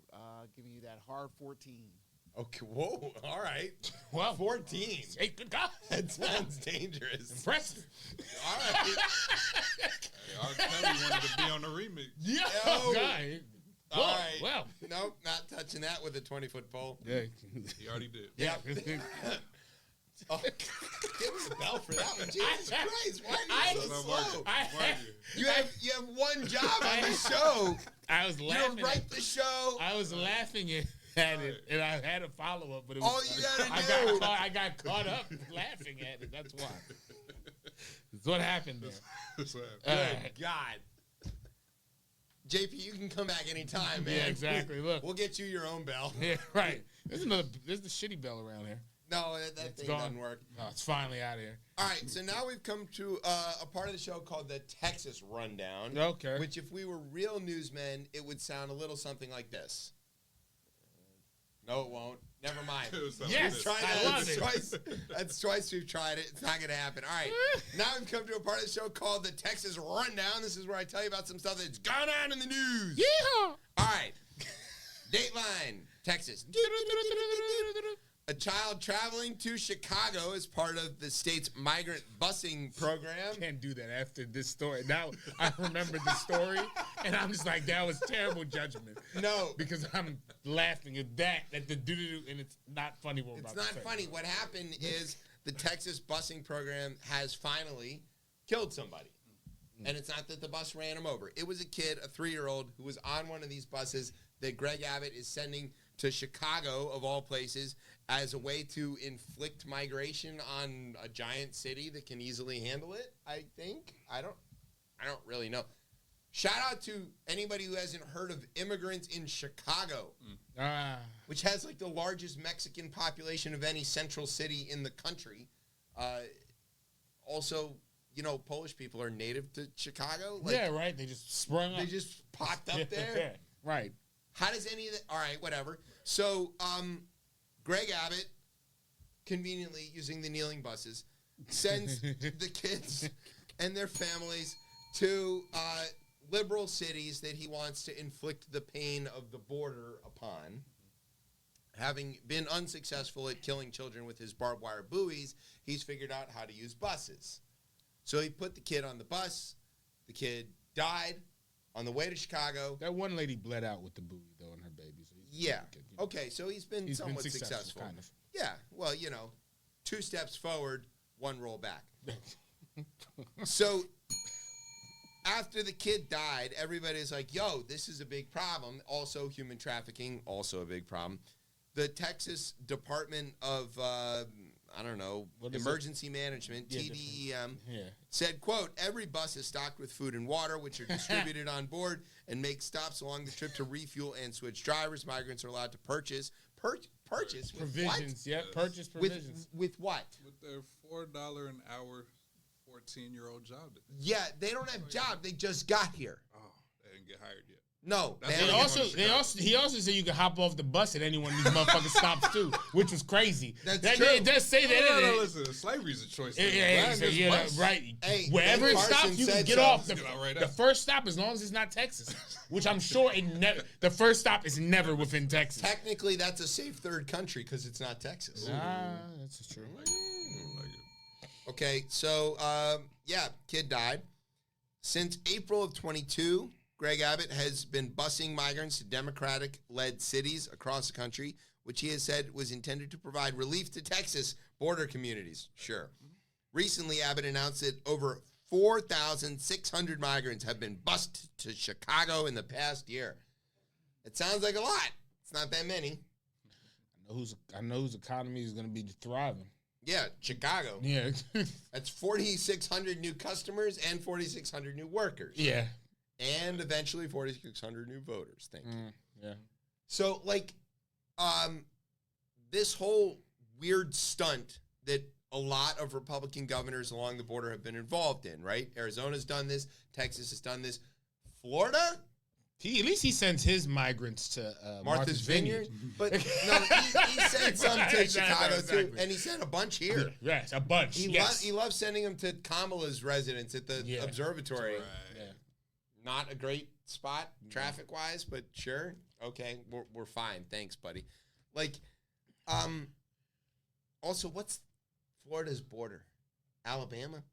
giving you that hard 14. Okay, whoa, all right. Well, 14. Hey, good God. That sounds dangerous. Impressive. All right. Hey, R. Kelly wanted to be on the remix. Yeah. Yo. God. All right. Well. Nope, not touching that with a 20-foot pole. Yeah. He already did. Yeah. Oh, give us a bell for that one. Jesus Christ, why are you so slow? You have one job on the show. I was You laughing. don't write the show. I was laughing at it, and I had a follow up, but it was, All you gotta do. I got caught up laughing at it. That's why. That's what happened there. That's what Good happened. God. JP, you can come back anytime, man. Yeah, exactly. Look. We'll get you your own bell. Yeah, right. There's the shitty bell around here. No, that thing gone. doesn't work. Oh, it's finally out of here. All right, so now we've come to a part of the show called the Texas Rundown. Okay. Which, if we were real newsmen, it would sound a little something like this. No, it won't. Never mind. It was Yes, We've tried I that. love That's it. twice. That's twice we've tried it. It's not going to happen. All right. Now we've come to a part of the show called the Texas Rundown. This is where I tell you about some stuff that's gone on in the news. Yeehaw! All right. Dateline, Texas. A child traveling to Chicago as part of the state's migrant busing program. Can't do that after this story. Now I remember the story, and I'm just like, that was terrible judgment. No. Because I'm laughing at that, at the doo-doo-doo, and it's not funny what we're It's about not to say. funny. What happened is the Texas busing program has finally killed somebody. And it's not that the bus ran him over. It was a kid, a 3-year-old, who was on one of these buses that Greg Abbott is sending to Chicago, of all places, as a way to inflict migration on a giant city that can easily handle it, I think. I don't really know. Shout out to anybody who hasn't heard of Immigrants in Chicago, which has like the largest Mexican population of any central city in the country. Also, you know, Polish people are native to Chicago. Like, Yeah, right. They just sprung up. they just popped up there. Right. How does any of that? All right, whatever. So, Greg Abbott, conveniently using the kneeling buses, sends the kids and their families to liberal cities that he wants to inflict the pain of the border upon. Having been unsuccessful at killing children with his barbed wire buoys, he's figured out how to use buses. So he put the kid on the bus. The kid died on the way to Chicago. That one lady bled out with the buoy, though, and her baby. So Yeah. Okay, so he's been somewhat successful. kind of. Yeah, well, you know, 2 steps forward, 1 roll back. So after the kid died, everybody's like, yo, this is a big problem. Also, human trafficking, also a big problem. The Texas Department of, I don't know, What is Emergency Management, TDEM, Yeah. said, quote, every bus is stocked with food and water, which are distributed on board and make stops along the trip to refuel and switch drivers. Migrants are allowed to purchase with Provisions, what? yeah. Purchase provisions. With what? With their $4 an hour 14-year-old job. Yeah, they don't have job. They just got here. Oh, they didn't get hired yet. No. That's they what don't He also said you could hop off the bus at any one of these motherfucking stops too, which was crazy. That's true. It does say that. No, listen, slavery's a choice. Right. Hey, Wherever Ben it stops, Carson you can said get so. off. Get out right The out. first stop, as long as it's not Texas, which I'm sure the first stop is never within Texas. Technically, that's a safe third country because it's not Texas. That's true. Like it. Okay, so, yeah, kid died. Since April of 22, Greg Abbott has been busing migrants to Democratic-led cities across the country which he has said was intended to provide relief to Texas border communities. Sure. Recently, Abbott announced that over 4,600 migrants have been bused to Chicago in the past year. It sounds like a lot. It's not that many. I know whose economy is going to be thriving. Yeah, Chicago. Yeah. That's 4,600 new customers and 4,600 new workers. Yeah. And eventually 4,600 new voters. Thank you. Yeah. So, like, this whole weird stunt that a lot of Republican governors along the border have been involved in, right? Arizona's done this. Texas has done this. Florida? At least he sends his migrants to Martha's Vineyard. But no, he sent some to Chicago too, and he sent a bunch here. Yes, a bunch. He loves sending them to Kamala's residence at the observatory. Right. Yeah. Not a great spot traffic wise, but sure, okay, we're fine. Thanks, buddy. Like, also, what's Florida's border? Alabama?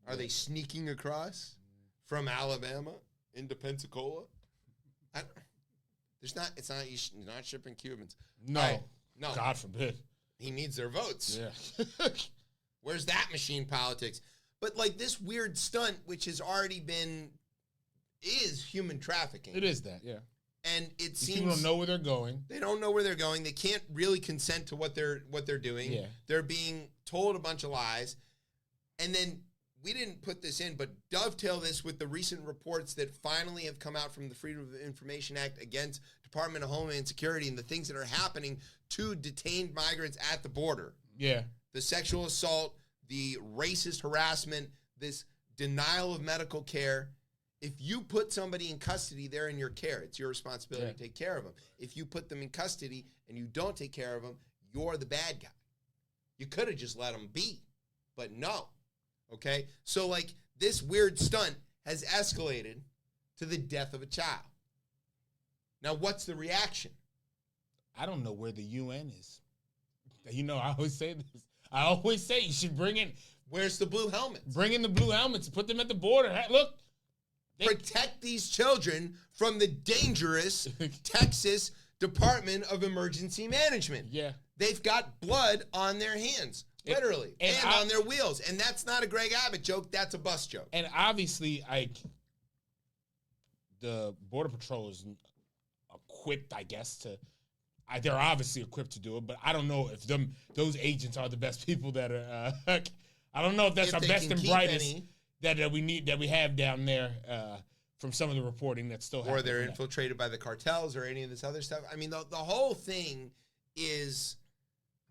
Are they sneaking across from Alabama into Pensacola? It's not shipping Cubans. No. Right. No. God forbid. He needs their votes. Yeah. Where's that machine politics? But like this weird stunt, which has already is human trafficking. It is that, yeah. And it seems people don't know where they're going. They don't know where they're going. They can't really consent to what they're doing. Yeah. They're being told a bunch of lies. And then we didn't put this in, but dovetail this with the recent reports that finally have come out from the Freedom of Information Act against Department of Homeland Security and the things that are happening to detained migrants at the border. Yeah. The sexual assault, the racist harassment, this denial of medical care. If you put somebody in custody, they're in your care. It's your responsibility to take care of them. If you put them in custody and you don't take care of them, you're the bad guy. You could have just let them be, but no. Okay? So, like, this weird stunt has escalated to the death of a child. Now, what's the reaction? I don't know where the UN is. You know, I always say this. I always say you should bring in. Where's the blue helmets? Bring in the blue helmets and put them at the border. Hey, look. Protect these children from the dangerous Texas Department of Emergency Management. Yeah. They've got blood on their hands, literally, and on their wheels. And that's not a Greg Abbott joke. That's a bus joke. And obviously, the Border Patrol is equipped, I guess, they're obviously equipped to do it, but I don't know if those agents are the best people that are, I don't know if that's our best and brightest that we have down there from some of the reporting that's still happening. Or they're infiltrated by the cartels or any of this other stuff. I mean, the whole thing is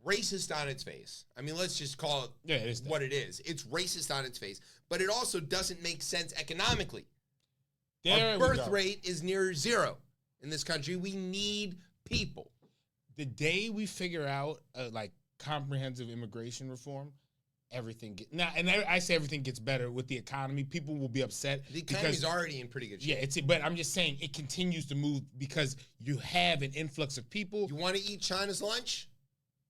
racist on its face. I mean, let's just call it what it is. It's racist on its face. But it also doesn't make sense economically. Our birth rate is near zero in this country. We need people. The day we figure out, comprehensive immigration reform, everything I say everything gets better with the economy. People will be upset. The economy's already in pretty good shape. Yeah, but I'm just saying it continues to move because you have an influx of people. You want to eat China's lunch?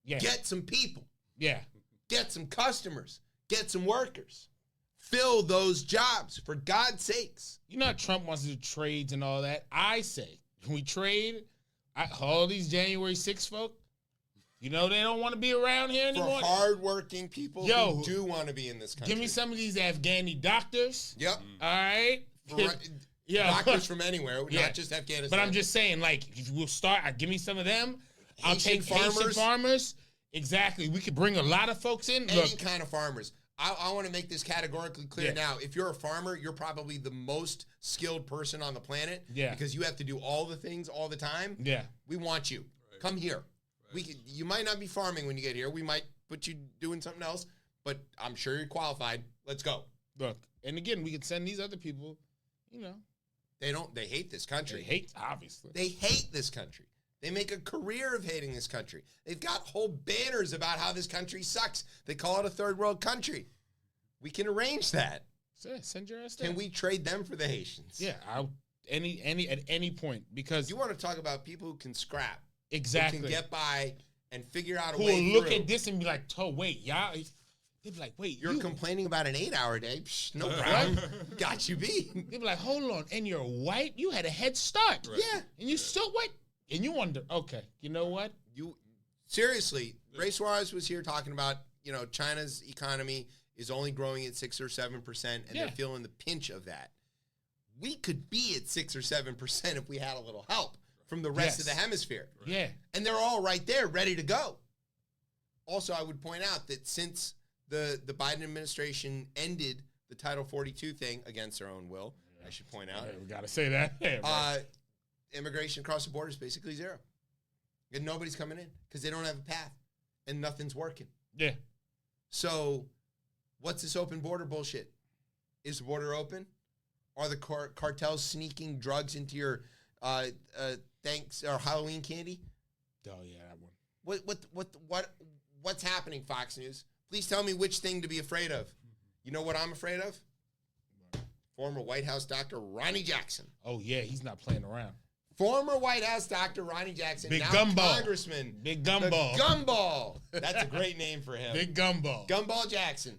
Yeah. Get some people. Yeah. Get some customers. Get some workers. Fill those jobs, for God's sakes. You know how Trump wants to do trades and all that? I say, when we trade, all these January 6 folk, you know they don't want to be around here anymore. For hardworking people who do want to be in this country. Give me some of these Afghani doctors. Yep. All right? Doctors from anywhere, not just Afghanistan. But I'm just saying, we'll start, give me some of them. I'll take Haitian farmers. Exactly. We could bring a lot of folks in. Any kind of farmers. I want to make this categorically clear now. If you're a farmer, you're probably the most skilled person on the planet. Yeah. Because you have to do all the things all the time. Yeah. We want you. Right. Come here. Right. You might not be farming when you get here. We might put you doing something else, but I'm sure you're qualified. Let's go. Look, and again, we can send these other people, They hate this country. Obviously. They hate this country. They make a career of hating this country. They've got whole banners about how this country sucks. They call it a third world country. We can arrange that. So send your ass down. Can we trade them for the Haitians? Yeah, at any point, because you want to talk about people who can scrap. Exactly. Who can get by and figure out a who way will look through. at this and be like, "Oh, wait, y'all." They'd be like, "Wait, you're complaining about an 8-hour day? Psh, no problem. Got you beat." They'd be like, "Hold on, and you're white? You had a head start, right. Yeah, and you still white." And you wonder, okay, you know what? Seriously, Ray Suarez was here talking about, China's economy is only growing at 6 or 7%, and they're feeling the pinch of that. We could be at 6 or 7% if we had a little help from the rest of the hemisphere. Right. Yeah. And they're all right there, ready to go. Also, I would point out that since the Biden administration ended the Title 42 thing against their own will, I should point out. We got to say that. Yeah, right. Immigration across the border is basically zero. And nobody's coming in because they don't have a path and nothing's working. Yeah. So what's this open border bullshit? Is the border open? Are the cartels sneaking drugs into your Halloween candy? Oh yeah, that one. What's happening, Fox News? Please tell me which thing to be afraid of. You know what I'm afraid of? Former White House doctor Ronnie Jackson. Oh yeah, he's not playing around. Former White House doctor Ronnie Jackson, Big now Gumball. Congressman. Big Gumball. The Gumball. That's a great name for him. Big Gumball. Gumball Jackson.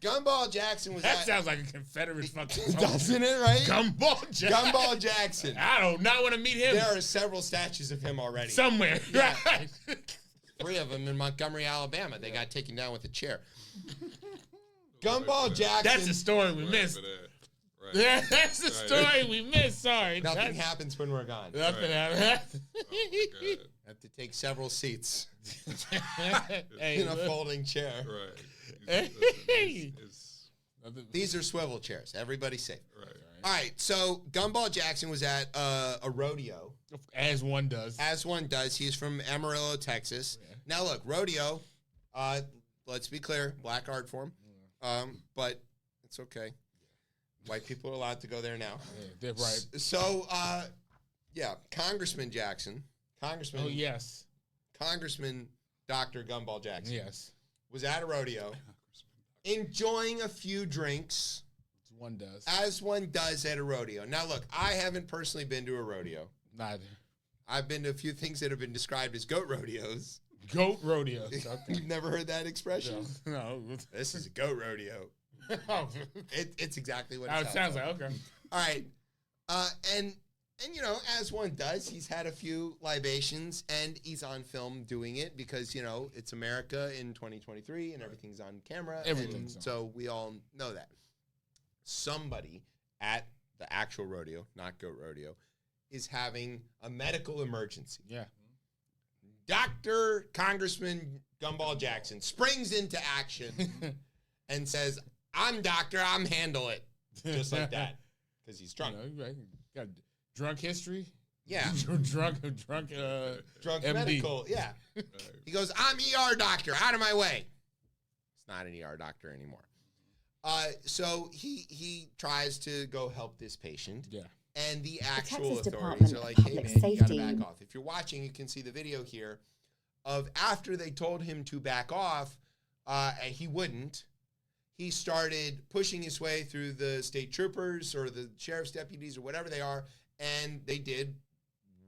Gumball Jackson was That sounds like a Confederate fucking song. Doesn't it, right? Gumball Jackson. Gumball Jackson. I do not want to meet him. There are several statues of him already. Somewhere. Yeah. 3 of them in Montgomery, Alabama. They got taken down with a chair. Gumball Jackson. That's a story we missed. Right. Yeah, that's the story we missed. Sorry. Nothing happens when we're gone. Nothing happens. Oh, Have to take several seats Hey, in a look. folding chair. Right. Hey. These are swivel chairs. Everybody's safe. Right. All right, so Gumball Jackson was at a rodeo. As one does. As one does. He's from Amarillo, Texas. Yeah. Now, look, rodeo, let's be clear, black art form, but it's okay. White people are allowed to go there now. Yeah, they're right. So, Congressman Jackson, Oh, yes. Congressman Dr. Gumball Jackson Yes. was at a rodeo, enjoying a few drinks, One does. as one does at a rodeo. Now, look, I haven't personally been to a rodeo. Neither. I've been to a few things that have been described as goat rodeos. Goat rodeo. Okay. You've never heard that expression? No. This is a goat rodeo. Oh. It's exactly what It sounds like. Okay. All right. And as one does, he's had a few libations and he's on film doing it because, it's America in 2023 and everything's on camera. Everything's and on. so we all know that. Somebody at the actual rodeo, not goat rodeo, is having a medical emergency. Yeah. Dr. Congressman Gumball Jackson springs into action and says, I'm doctor, I'm handle it. Just like that. Because he's drunk. Right. Got drunk history. Yeah. drunk Drunk MD. medical. Yeah. He goes, I'm ER doctor, out of my way. It's not an ER doctor anymore. So he tries to go help this patient. Yeah. And the actual Texas authorities Department are of like, hey, Public man, you gotta Safety. back off. If you're watching, you can see the video here of after they told him to back off, and he wouldn't. He started pushing his way through the state troopers or the sheriff's deputies or whatever they are, and they did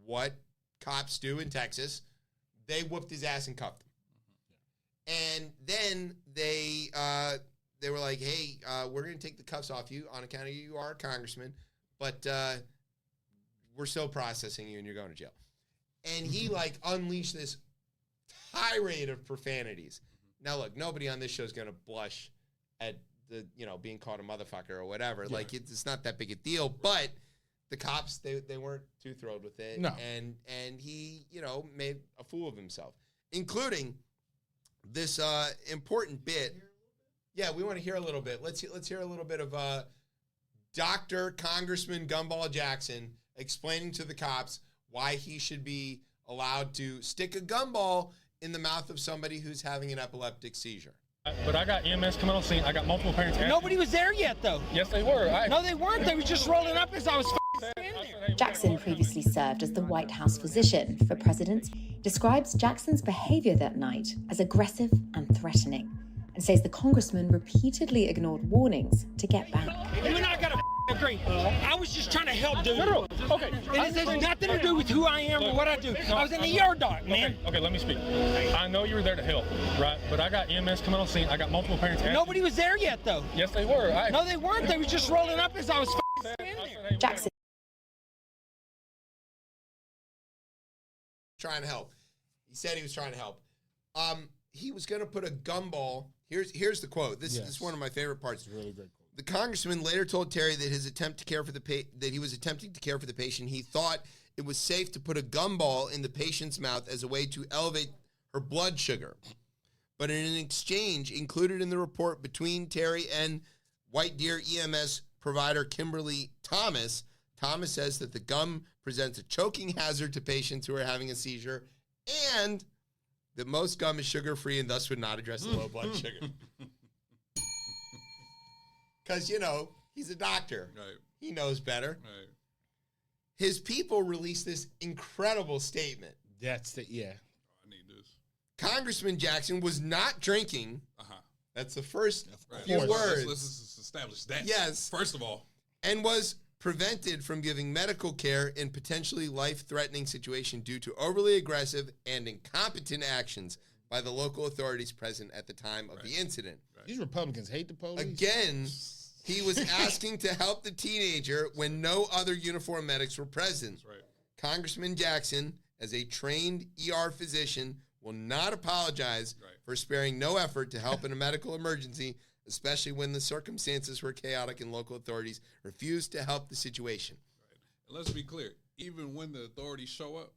what cops do in Texas. They whooped his ass and cuffed him. And then they were like, hey, we're going to take the cuffs off you on account of you are a congressman, but we're still processing you and you're going to jail. And he unleashed this tirade of profanities. Now, look, nobody on this show is going to blush at the, being called a motherfucker or whatever. Yeah. It's not that big a deal, but the cops, they weren't too thrilled with it. No. And he, made a fool of himself, including this important bit. Yeah, we want to hear a little bit. Let's hear a little bit of Dr. Congressman Gumball Jackson explaining to the cops why he should be allowed to stick a gumball in the mouth of somebody who's having an epileptic seizure. But I got EMS coming on scene. I got multiple parents. Nobody was there yet, though. Yes, they were. No, they weren't. They were just rolling up as I was standing there. Jackson previously served as the White House physician for presidents, describes Jackson's behavior that night as aggressive and threatening, and says the congressman repeatedly ignored warnings to get back. You and I gotta agree. I was just trying to help, dude. No. Okay. And it has nothing to do with who I am or what I do. I was in the ER doc, man. Okay, let me speak. I know you were there to help, right? But I got EMS coming on scene. I got multiple parents. Nobody was there yet, though. Yes, they were. No, they weren't. They were just rolling up as I was standing there. Jackson trying to help. He said he was trying to help. He was going to put a gumball. Here's the quote. This is one of my favorite parts. It's a really great quote. The congressman later told Terry that that he was attempting to care for the patient. He thought it was safe to put a gumball in the patient's mouth as a way to elevate her blood sugar. But in an exchange included in the report between Terry and White Deer EMS provider Kimberly Thomas, Thomas says that the gum presents a choking hazard to patients who are having a seizure, and that most gum is sugar-free and thus would not address the low blood sugar. Because, he's a doctor. Right. He knows better. Right. His people released this incredible statement. Yeah. I need this. Congressman Jackson was not drinking. That's the first few words. Let's establish that. Yes. First of all. And was prevented from giving medical care in potentially life-threatening situation due to overly aggressive and incompetent actions by the local authorities present at the time of the incident. These Republicans hate the police. Again, he was asking to help the teenager when no other uniformed medics were present. That's right. Congressman Jackson, as a trained ER physician, will not apologize for sparing no effort to help in a medical emergency, especially when the circumstances were chaotic and local authorities refused to help the situation. Right. And let's be clear, even when the authorities show up,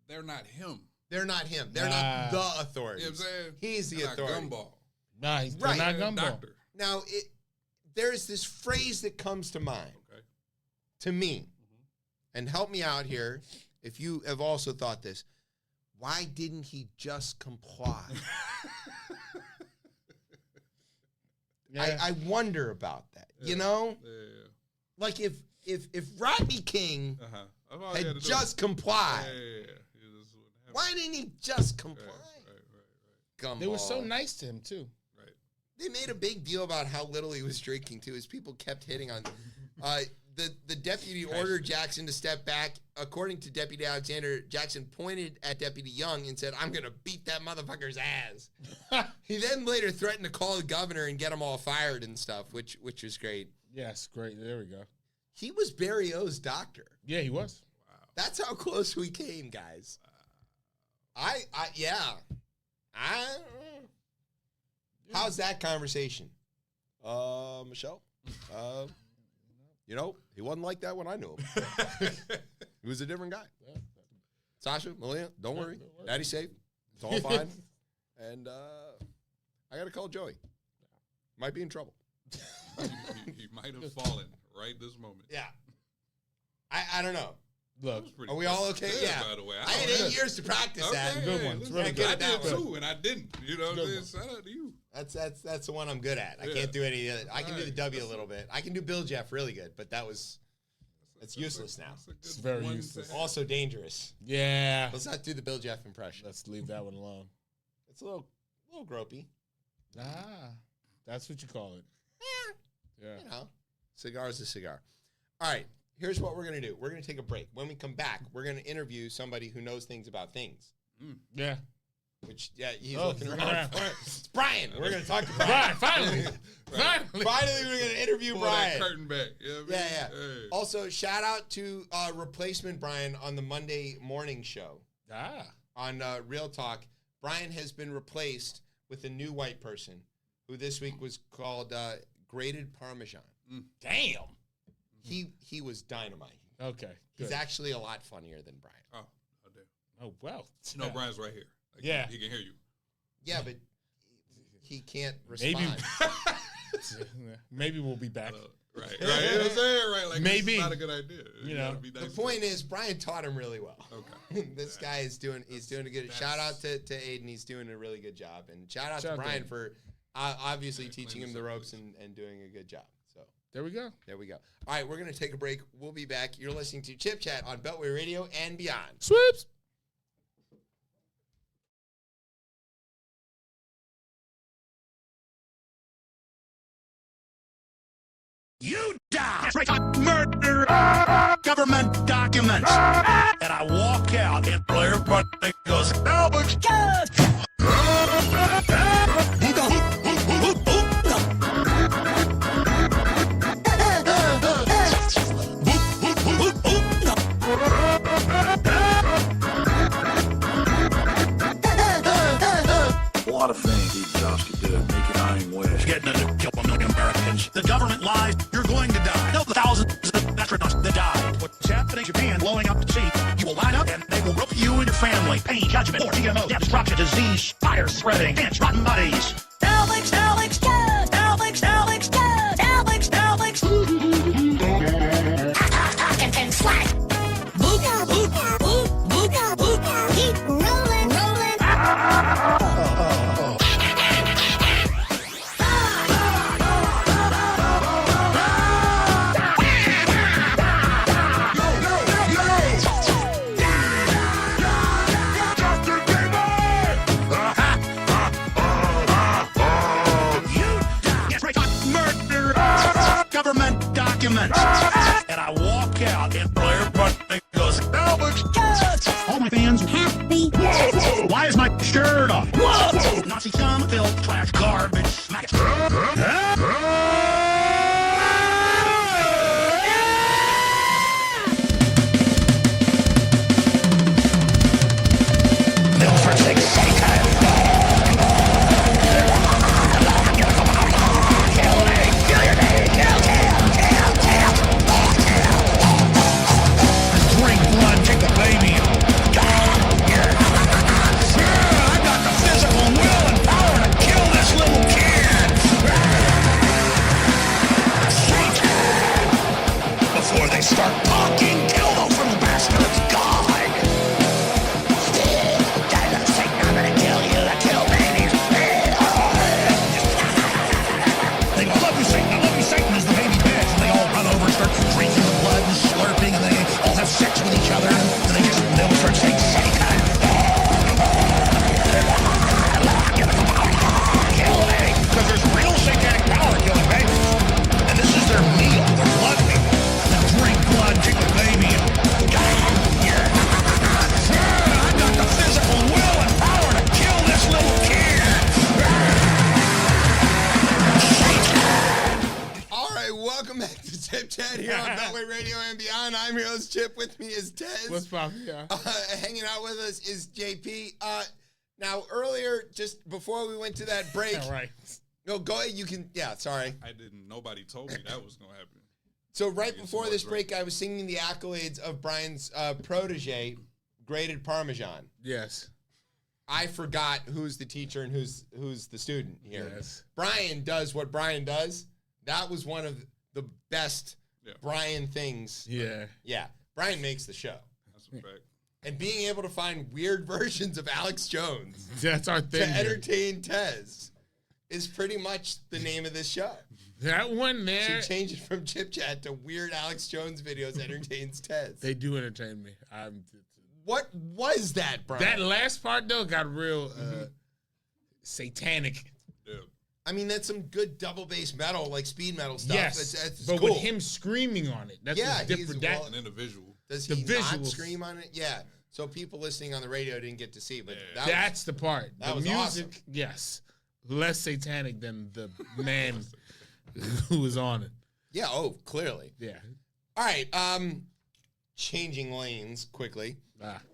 they're not him. They're not him. They're not the authorities. You know what I'm saying? He's the They're authority. Not gumball. Nah, he's not gumball. Doctor. Now, there's this phrase that comes to mind to me, and help me out here if you have also thought this. Why didn't he just comply? I wonder about that. Yeah. Like if Rodney King had just complied, why didn't he just comply? They were so nice to him too. Right. They made a big deal about how little he was drinking too. His people kept hitting on. The deputy ordered Jackson to step back. According to Deputy Alexander, Jackson pointed at Deputy Young and said, "I'm going to beat that motherfucker's ass." He then later threatened to call the governor and get them all fired and stuff, which was great. Yes, great. There we go. He was Barry O's doctor. Yeah, he was. Wow. That's how close we came, guys. How's that conversation? Michelle? He wasn't like that when I knew him. He was a different guy. Sasha, Malia, don't worry. Daddy's safe. It's all fine. And I got to call Joey. Might be in trouble. He might have fallen right this moment. Yeah. I don't know. Look, are we all okay? Yeah. By the way, I had 8 years to practice that. Good one. Listen, Really good. I did too, and I didn't. You know what I'm saying? Shout out to you. That's the one I'm good at. I can't do any of it. I can do the W a little bit. I can do Bill Jeff really good, but that's useless now. It's very useless. Also dangerous. Yeah. Let's not do the Bill Jeff impression. Let's leave that one alone. It's a little gropey. That's what you call it. Yeah. Cigar's a cigar. All right. Here's what we're going to do. We're going to take a break. When we come back, we're going to interview somebody who knows things about things. Yeah. Which, he's looking around for it. It's Brian. We're going to talk to Brian. Finally, we're going to interview Pull Brian. that curtain back. You know what I mean? Yeah. Hey. Also, shout out to replacement Brian on the Monday morning show. On Real Talk. Brian has been replaced with a new white person who this week was called Grated Parmesan. Damn. He was dynamite. Okay. He's actually a lot funnier than Brian. Oh, damn. Oh, well. No, Brian's right here. Like, Yeah. He can hear you. Yeah, but he can't respond. Maybe we'll be back. Right. You know what I'm saying? Right. Like, Maybe. It's not a good idea. You know. Be nice The point is, Brian taught him really well. Okay. This guy is doing a good. Shout out to Aiden. He's doing a really good job, and shout out to Brian for obviously teaching him the ropes and doing a good job. So there we go. All right, we're gonna take a break. We'll be back. You're listening to Chip Chat on Beltway Radio and beyond. Sweeps. You die! Murder! Government documents! And I walk out and everybody goes, Albert! GMO, destruction, disease, fire spreading, ants, rotten bodies. Alex, Alex, Jones, Alex, Alex, Jones, Alex, Alex. And slack. Booga, booga, booga, booga. Keep rolling, rolling. Government documents. And I walk out and everybody goes, Alex. All my fans happy. Whoa. Why is my shirt off? Whoa. Nazi scum, filth, trash, garbage, smack. Milford's excited. Drink blood, take the baby. Yeah, I got the physical will and power to kill this little kid. Before they start talking, kill those little bastards. God. Satan, I'm gonna kill you. I kill babies. They go, I love you, Satan. I love you, Satan is the baby bitch. And they all run over and start drinking the blood and slurping, and they all have sex with each other. And they'll start saying, Satan. Kill me. Because there's real satanic power killing babies. And this is their meal, their blood meal. Now drink blood, take the baby. I got the physical will and power to kill this little kid. All right, welcome back to ChipChat here on Beltway Radio and Beyond. I'm your host, Chip. With me is Tez. What's poppin'? Yeah. Hanging out with us is JP. Now, earlier, just before we went to that break. All right. No, go ahead. You can. Yeah, sorry. I didn't. Nobody told me that was gonna happen. So right before this break, I was singing the accolades of Brian's protege, Graded Parmesan. Yes. I forgot who's the teacher and who's the student here. Yes. Brian does what Brian does. That was one of the best Brian things. Yeah. Yeah. Brian makes the show. That's a fact. And being able to find weird versions of Alex Jones That's our thing. to here. entertain Tez is pretty much the name of this show. That one there. Should change it from ChipChat to weird Alex Jones videos entertains Tez. They do entertain me. What was that, Brian? That last part though got real satanic. Yeah. I mean, that's some good double bass metal, like speed metal stuff. Yes, It's but cool. with him screaming on it, that's Yeah, what's different. he's- An individual. Does the he not visuals. scream on it? Yeah. So people listening on the radio didn't get to see, but That's the part. that The was music, awesome. yes, less satanic than the man who was on it. Yeah. Oh, clearly. Yeah. All right. Changing lanes quickly.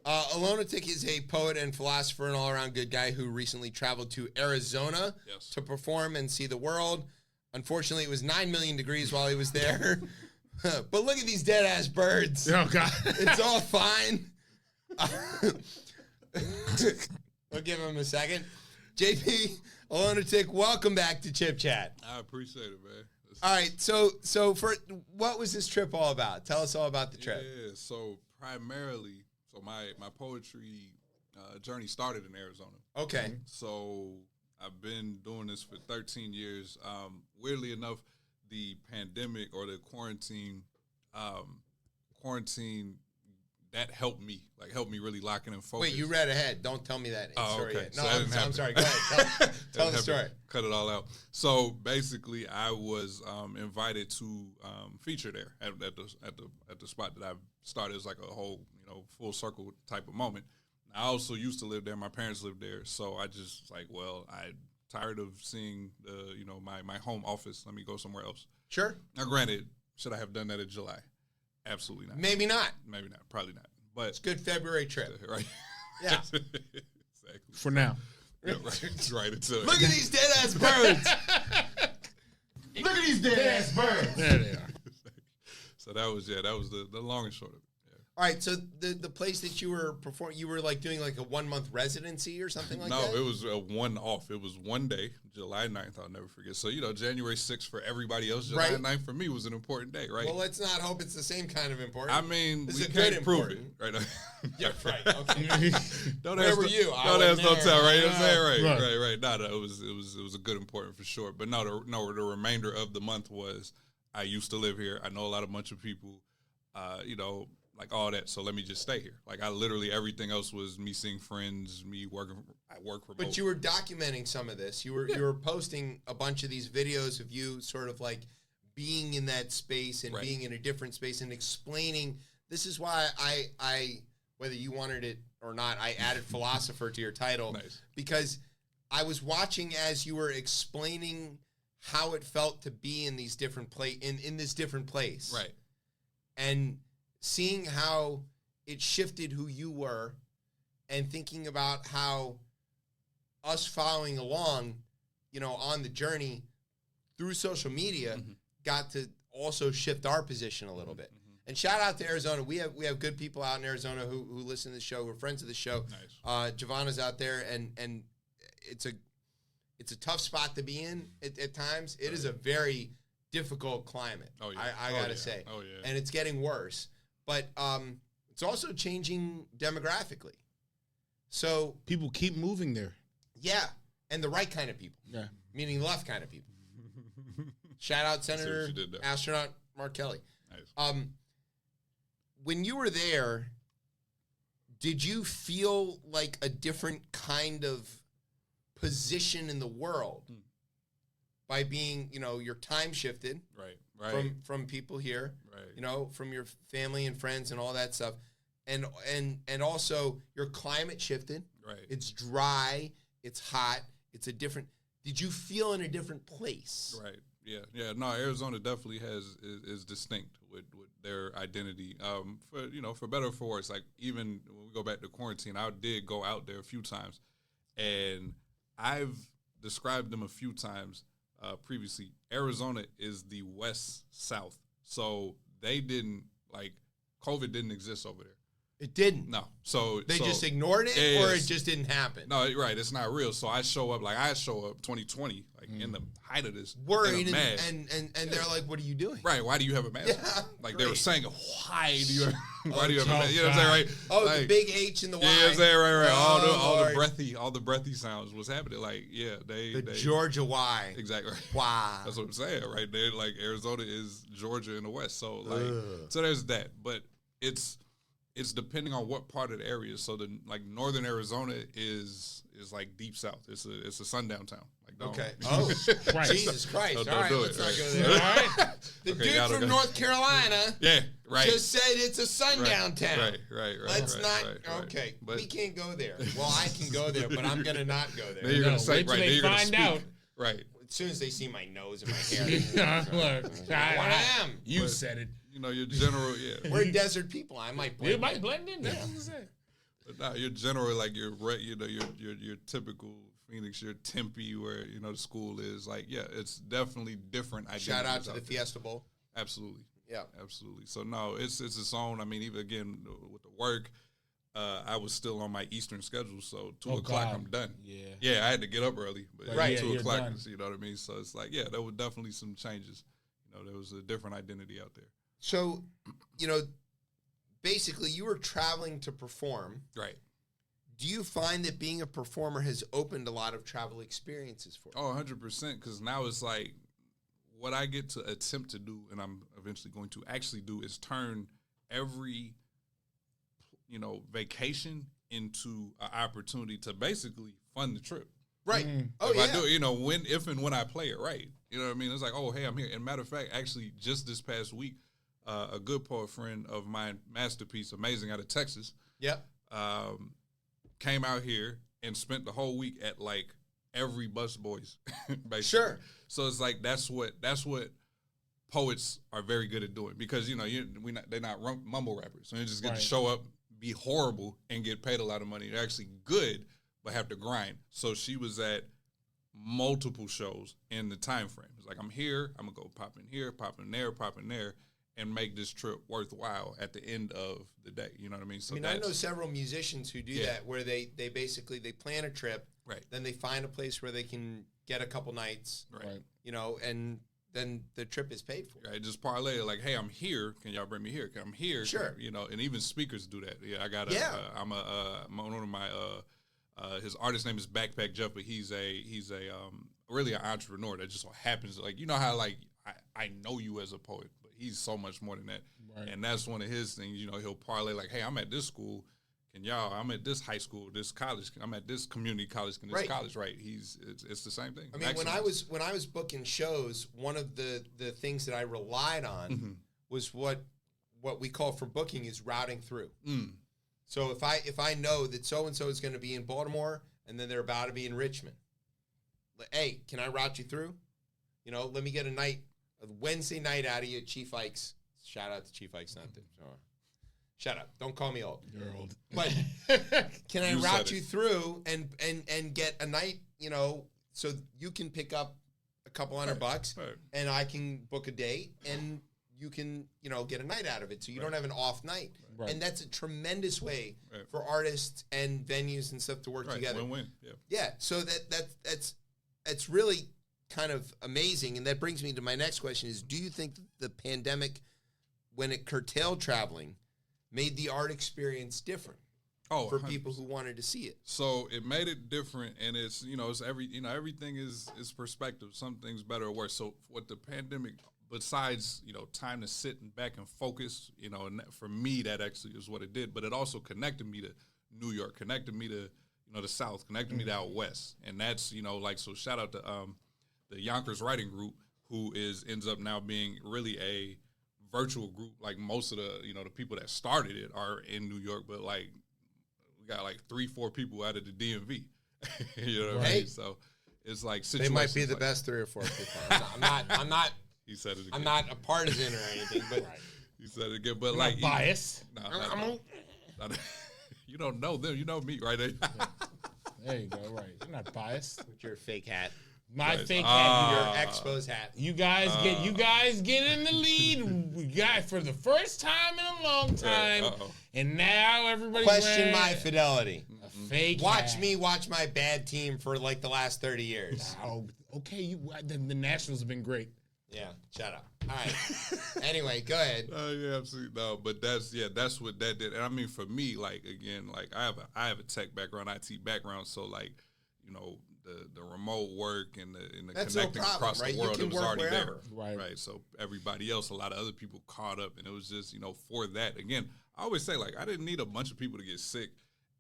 Aloneatiq is a poet and philosopher and all-around good guy who recently traveled to Arizona to perform and see the world. Unfortunately, it was 9 million degrees while he was there. But look at these dead-ass birds. Oh, God. It's all fine. We'll give him a second. JP, Aloneatiq, welcome back to ChipChat. I appreciate it, man. All right, so for what was this trip all about? Tell us all about the trip. Yeah, so primarily, my poetry journey started in Arizona. Okay. So I've been doing this for 13 years. Weirdly enough, the pandemic or the quarantine that helped me really lock in and focus. Wait, you read ahead. Don't tell me that story okay. yet. So No, that didn't I'm happen. sorry. Go ahead. Tell the story. Cut it all out. So basically, I was invited to feature there at the spot that I started as like a whole full circle type of moment. I also used to live there. My parents lived there, so I just I'm tired of seeing my home office. Let me go somewhere else. Sure. Now, granted, should I have done that in July? Absolutely not. Maybe not. Maybe not. Probably not. But It's a good February trip. Right. Yeah. Exactly. For now. Yeah, right. Right. Look at these dead ass birds. Look at these dead ass birds. There they are. So that was the long and short of it. All right, so the place that you were performing, you were like doing like a 1 month residency or something like that? No, it was a one-off. It was one day, July 9th, I'll never forget. So, January 6th for everybody else, July 9th for me was an important day, right? Well, let's not hope it's the same kind of important. I mean, this we is can't prove it right now. Yeah, right. Okay. Where were you? Don't ask, don't tell, right? You know what I'm saying? Right. Right. No, it was a good important for sure. But the remainder of the month was I used to live here. I know a bunch of people, like all that. So let me just stay here. Like I literally everything else was me seeing friends, me working. I work remote. But you were documenting some of this. You were posting a bunch of these videos of you sort of like being in that space and being in a different space and explaining. This is why I whether you wanted it or not, I added Philosopher to your title because I was watching as you were explaining how it felt to be in these different in this different place, right? And seeing how it shifted who you were and thinking about how us following along, on the journey through social media got to also shift our position a little bit. And shout out to Arizona. We have good people out in Arizona who listen to the show. We're friends of the show. Nice. Giovanna's out there, and it's a tough spot to be in at times. It is a very difficult climate. Oh, yeah. I gotta say. Oh, yeah. And it's getting worse. But it's also changing demographically. So people keep moving there. Yeah, and the right kind of people. Yeah. Meaning the left kind of people. Shout out Senator Astronaut Mark Kelly. Nice. When you were there, did you feel like a different kind of position in the world by being, your time shifted? Right. From people here, right. From your family and friends and all that stuff, and also your climate shifted. Right. It's dry. It's hot. It's a different. Did you feel in a different place? Right. Yeah. No, Arizona definitely is distinct with their identity. For better or for worse. Like even when we go back to quarantine, I did go out there a few times, and I've described them a few times. Previously, Arizona is the West South, so they didn't COVID didn't exist over there. It didn't. No, so they just ignored it, or it just didn't happen. No, right, it's not real. So I show up 2020, in the height of this, worried and they're like, "What are you doing? Right? Why do you have a mask?" Yeah, they were saying, "Why do you have a mask?" You know what I'm saying, right? Oh, the big H and the Y. Yeah, I'm saying, right. All the breathy sounds was happening. They Georgia Y. Exactly. Right. Wow. That's what I'm saying, right? They're Arizona is Georgia in the West, so so there's that, but it's depending on what part of the area. So the northern Arizona is deep south. It's a sundown town. Okay. Oh, Jesus Christ! Don't all right, do let's it, not right? go there. All right. The Okay, dude from North Carolina, just said it's a sundown town. Right. Let's not. Right. Okay, But we can't go there. Well, I can go there, but I'm gonna not go there. Then you're gonna say, wait till right? they Then you're gonna find speak. out. Right. As soon as they see my nose and my hair, Look, one of them. You said it. Your general, yeah. We're desert people. I might blend. It might blend in. That's what I'm saying. But no, you're generally your typical Phoenix, your Tempe, where the school is. It's definitely different. Shout out to the Fiesta Bowl. Absolutely. Yeah. Absolutely. So no, it's its own. I mean, even again with the work, I was still on my Eastern schedule, so 2 o'clock I'm done. Yeah, I had to get up early, but 2 o'clock, you know what I mean. So it's there were definitely some changes. There was a different identity out there. So, basically, you were traveling to perform. Right. Do you find that being a performer has opened a lot of travel experiences for you? Oh, 100%, because now it's what I get to attempt to do, and I'm eventually going to actually do, is turn every, vacation into an opportunity to basically fund the trip. Right. Oh, if I do it, if and when I play it right. You know what I mean? It's oh, hey, I'm here. And matter of fact, actually, just this past week, a good poet friend of mine, Masterpiece, amazing, out of Texas. Yep. Came out here and spent the whole week at every Busboys. Sure. So it's that's what poets are very good at doing, because they're not mumble rappers, so you just get to show up, be horrible, and get paid a lot of money. They're actually good, but have to grind. So she was at multiple shows in the time frame. It's I'm here, I'm gonna go pop in here, pop in there, and make this trip worthwhile at the end of the day. You know what I mean? So I know several musicians who do that, where they basically they plan a trip, right? Then they find a place where they can get a couple nights, right? You know, and then the trip is paid for. Right, just parlay it like, hey, I'm here. Can y'all bring me here? I'm here. Sure. You know, and even speakers do that. Yeah, I got I'm one of my his artist name is Backpack Jeff, but he's really an entrepreneur that just so happens, like, you know how like I know you as a poet, but he's so much more than that. Right. And that's one of his things. You know, he'll parlay like, hey, I'm at this school. I'm at this high school, this college. I'm at this community college, this college. Right? It's the same thing. I mean, when I was booking shows, one of the things that I relied on was what we call for booking is routing through. So if I know that so and so is going to be in Baltimore and then they're about to be in Richmond, hey, can I route you through? You know, let me get a Wednesday night out of you at Chief Ike's. Shout out to Chief Ike's, not there. Shut up. Don't call me old. You're old. But can I route you through and get a night, you know, so you can pick up a couple $100 and I can book a date and you can, you know, get a night out of it so you don't have an off night. Right. And that's a tremendous way for artists and venues and stuff to work together. Win-win. Yeah. So that's really kind of amazing. And that brings me to my next question is, do you think the pandemic, when it curtailed traveling, made the art experience different for 100%. People who wanted to see it? So it made it different, and it's, you know, everything is perspective. Some things better or worse. So what the pandemic, besides, you know, time to sit and back and focus, you know, and for me that actually is what it did. But it also connected me to New York, connected me to, you know, the South, connected me to out West, and that's, you know, like, so shout out to the Yonkers Writing Group, who ends up now being really a virtual group. Like most of the, you know, the people that started it are in New York, but like we got like 3-4 people out of the DMV. You know what I mean? So it's like they might be the best 3 or 4 people. I'm not. He said it again. I'm not a partisan or anything, but he said it again. But I'm like not biased. You don't know them. You know me, right? There you go. Right. You're not biased. With your fake hat. My fake hat, your Expos hat. You guys get in the lead. We got for the first time in a long time, and now everybody question my fidelity. A fake. Watch me watch my bad team for like the last 30 years. Oh, okay. The Nationals have been great. Yeah, shut up. All right. Anyway, go ahead. Yeah, absolutely. No, but that's what that did. And I mean, for me, like, again, like I have a tech background, IT background, so like, you know, the remote work and the that's connecting no problem, across right? the world, it was already wherever. there. Right. So everybody else, a lot of other people caught up, and it was just, you know, for that. Again, I always say, like, I didn't need a bunch of people to get sick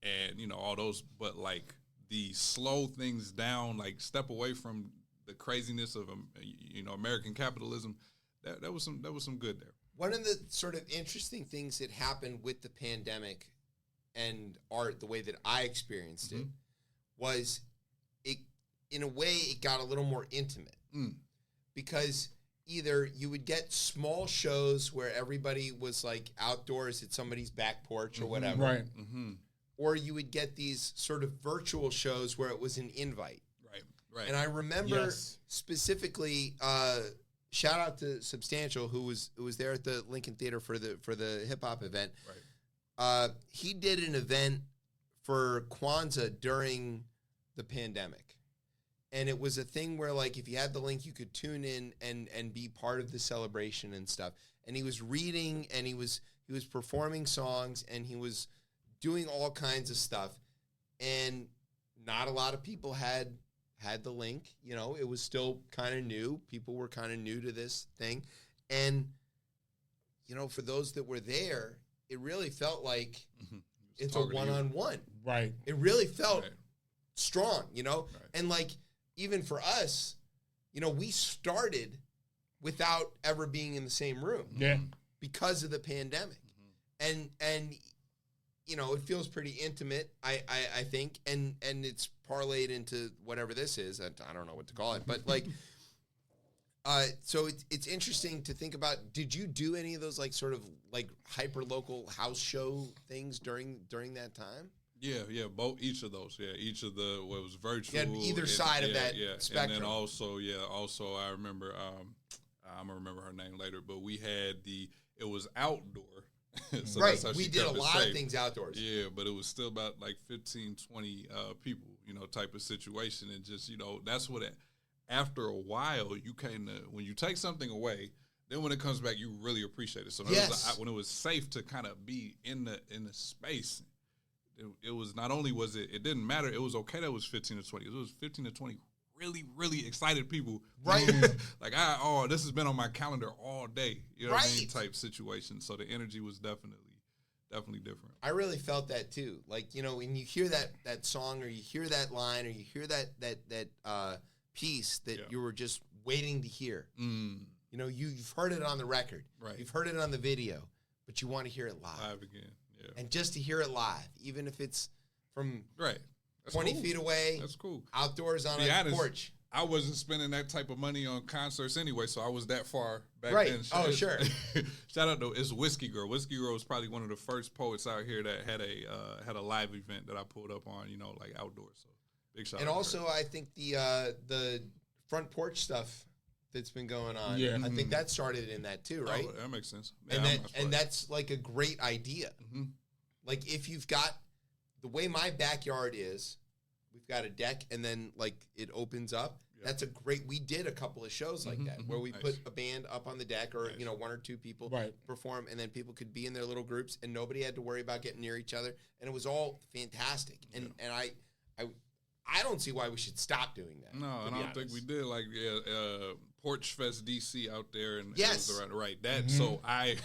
and, you know, all those, but like the slow things down, like step away from the craziness of, you know, American capitalism, that was some good there. One of the sort of interesting things that happened with the pandemic and art, the way that I experienced it, was it, in a way, it got a little more intimate. Because either you would get small shows where everybody was like outdoors at somebody's back porch or whatever. Right. Or you would get these sort of virtual shows where it was an invite. Right. And I remember specifically, shout out to Substantial, who was there at the Lincoln Theater for the hip hop event. Right. He did an event for Kwanzaa during the pandemic, and it was a thing where, like, if you had the link, you could tune in and be part of the celebration and stuff. And he was reading, and he was performing songs, and he was doing all kinds of stuff. And not a lot of people had the link. You know, it was still kind of new. People were kind of new to this thing. And, you know, for those that were there, it really felt like it's a one-on-one. Right. It really felt strong, you know? Right. And, like, even for us, you know, we started without ever being in the same room. Yeah. Because of the pandemic. And you know, it feels pretty intimate, I think, and it's parlayed into whatever this is. I don't know what to call it, but like, so it's interesting to think about. Did you do any of those like sort of like hyper local house show things during that time? Yeah, each of those. Yeah, each of the what was virtual. Yeah, either side of that spectrum. And then also I remember. I'm gonna remember her name later, but we had the it was outdoor. So right. that's how We she did a kept it lot of safe. things outdoors. Yeah, but it was still about like 15, 20 people, type of situation. And just, that's what after a while, you kind of, when you take something away, then when it comes back, you really appreciate it. So when it was safe to kind of be in the space, it was not only was it didn't matter, it was okay that it was 15 to 20. It was 15 to 20 really, really excited people. Right. Like, this has been on my calendar all day. You know what I mean? Type situation. So the energy was definitely different. I really felt that too. Like, when you hear that song or you hear that line or you hear that piece that you were just waiting to hear. You've heard it on the record. Right. You've heard it on the video, but you want to hear it live. Live again. Yeah. And just to hear it live, even if it's from right. That's 20 cool. feet away. That's cool. Outdoors on a porch. I wasn't spending that type of money on concerts anyway, so I was that far back then. Oh, sure. Shout out to it's Whiskey Girl. Whiskey Girl was probably one of the first poets out here that had a live event that I pulled up on, like outdoors. So big shout out. And also, I think the front porch stuff that's been going on. Yeah. I think that started in that too, right? Oh, that makes sense. Yeah, and that's like a great idea. Mm-hmm. Like if you've got the way my backyard is, we've got a deck and then like it opens up. Yeah. That's a great. We did a couple of shows like that where we put a band up on the deck or one or two people perform, and then people could be in their little groups and nobody had to worry about getting near each other, and it was all fantastic. And I don't see why we should stop doing that. No, I don't think we did. Like Porch Fest DC out there, and yes, right. That so I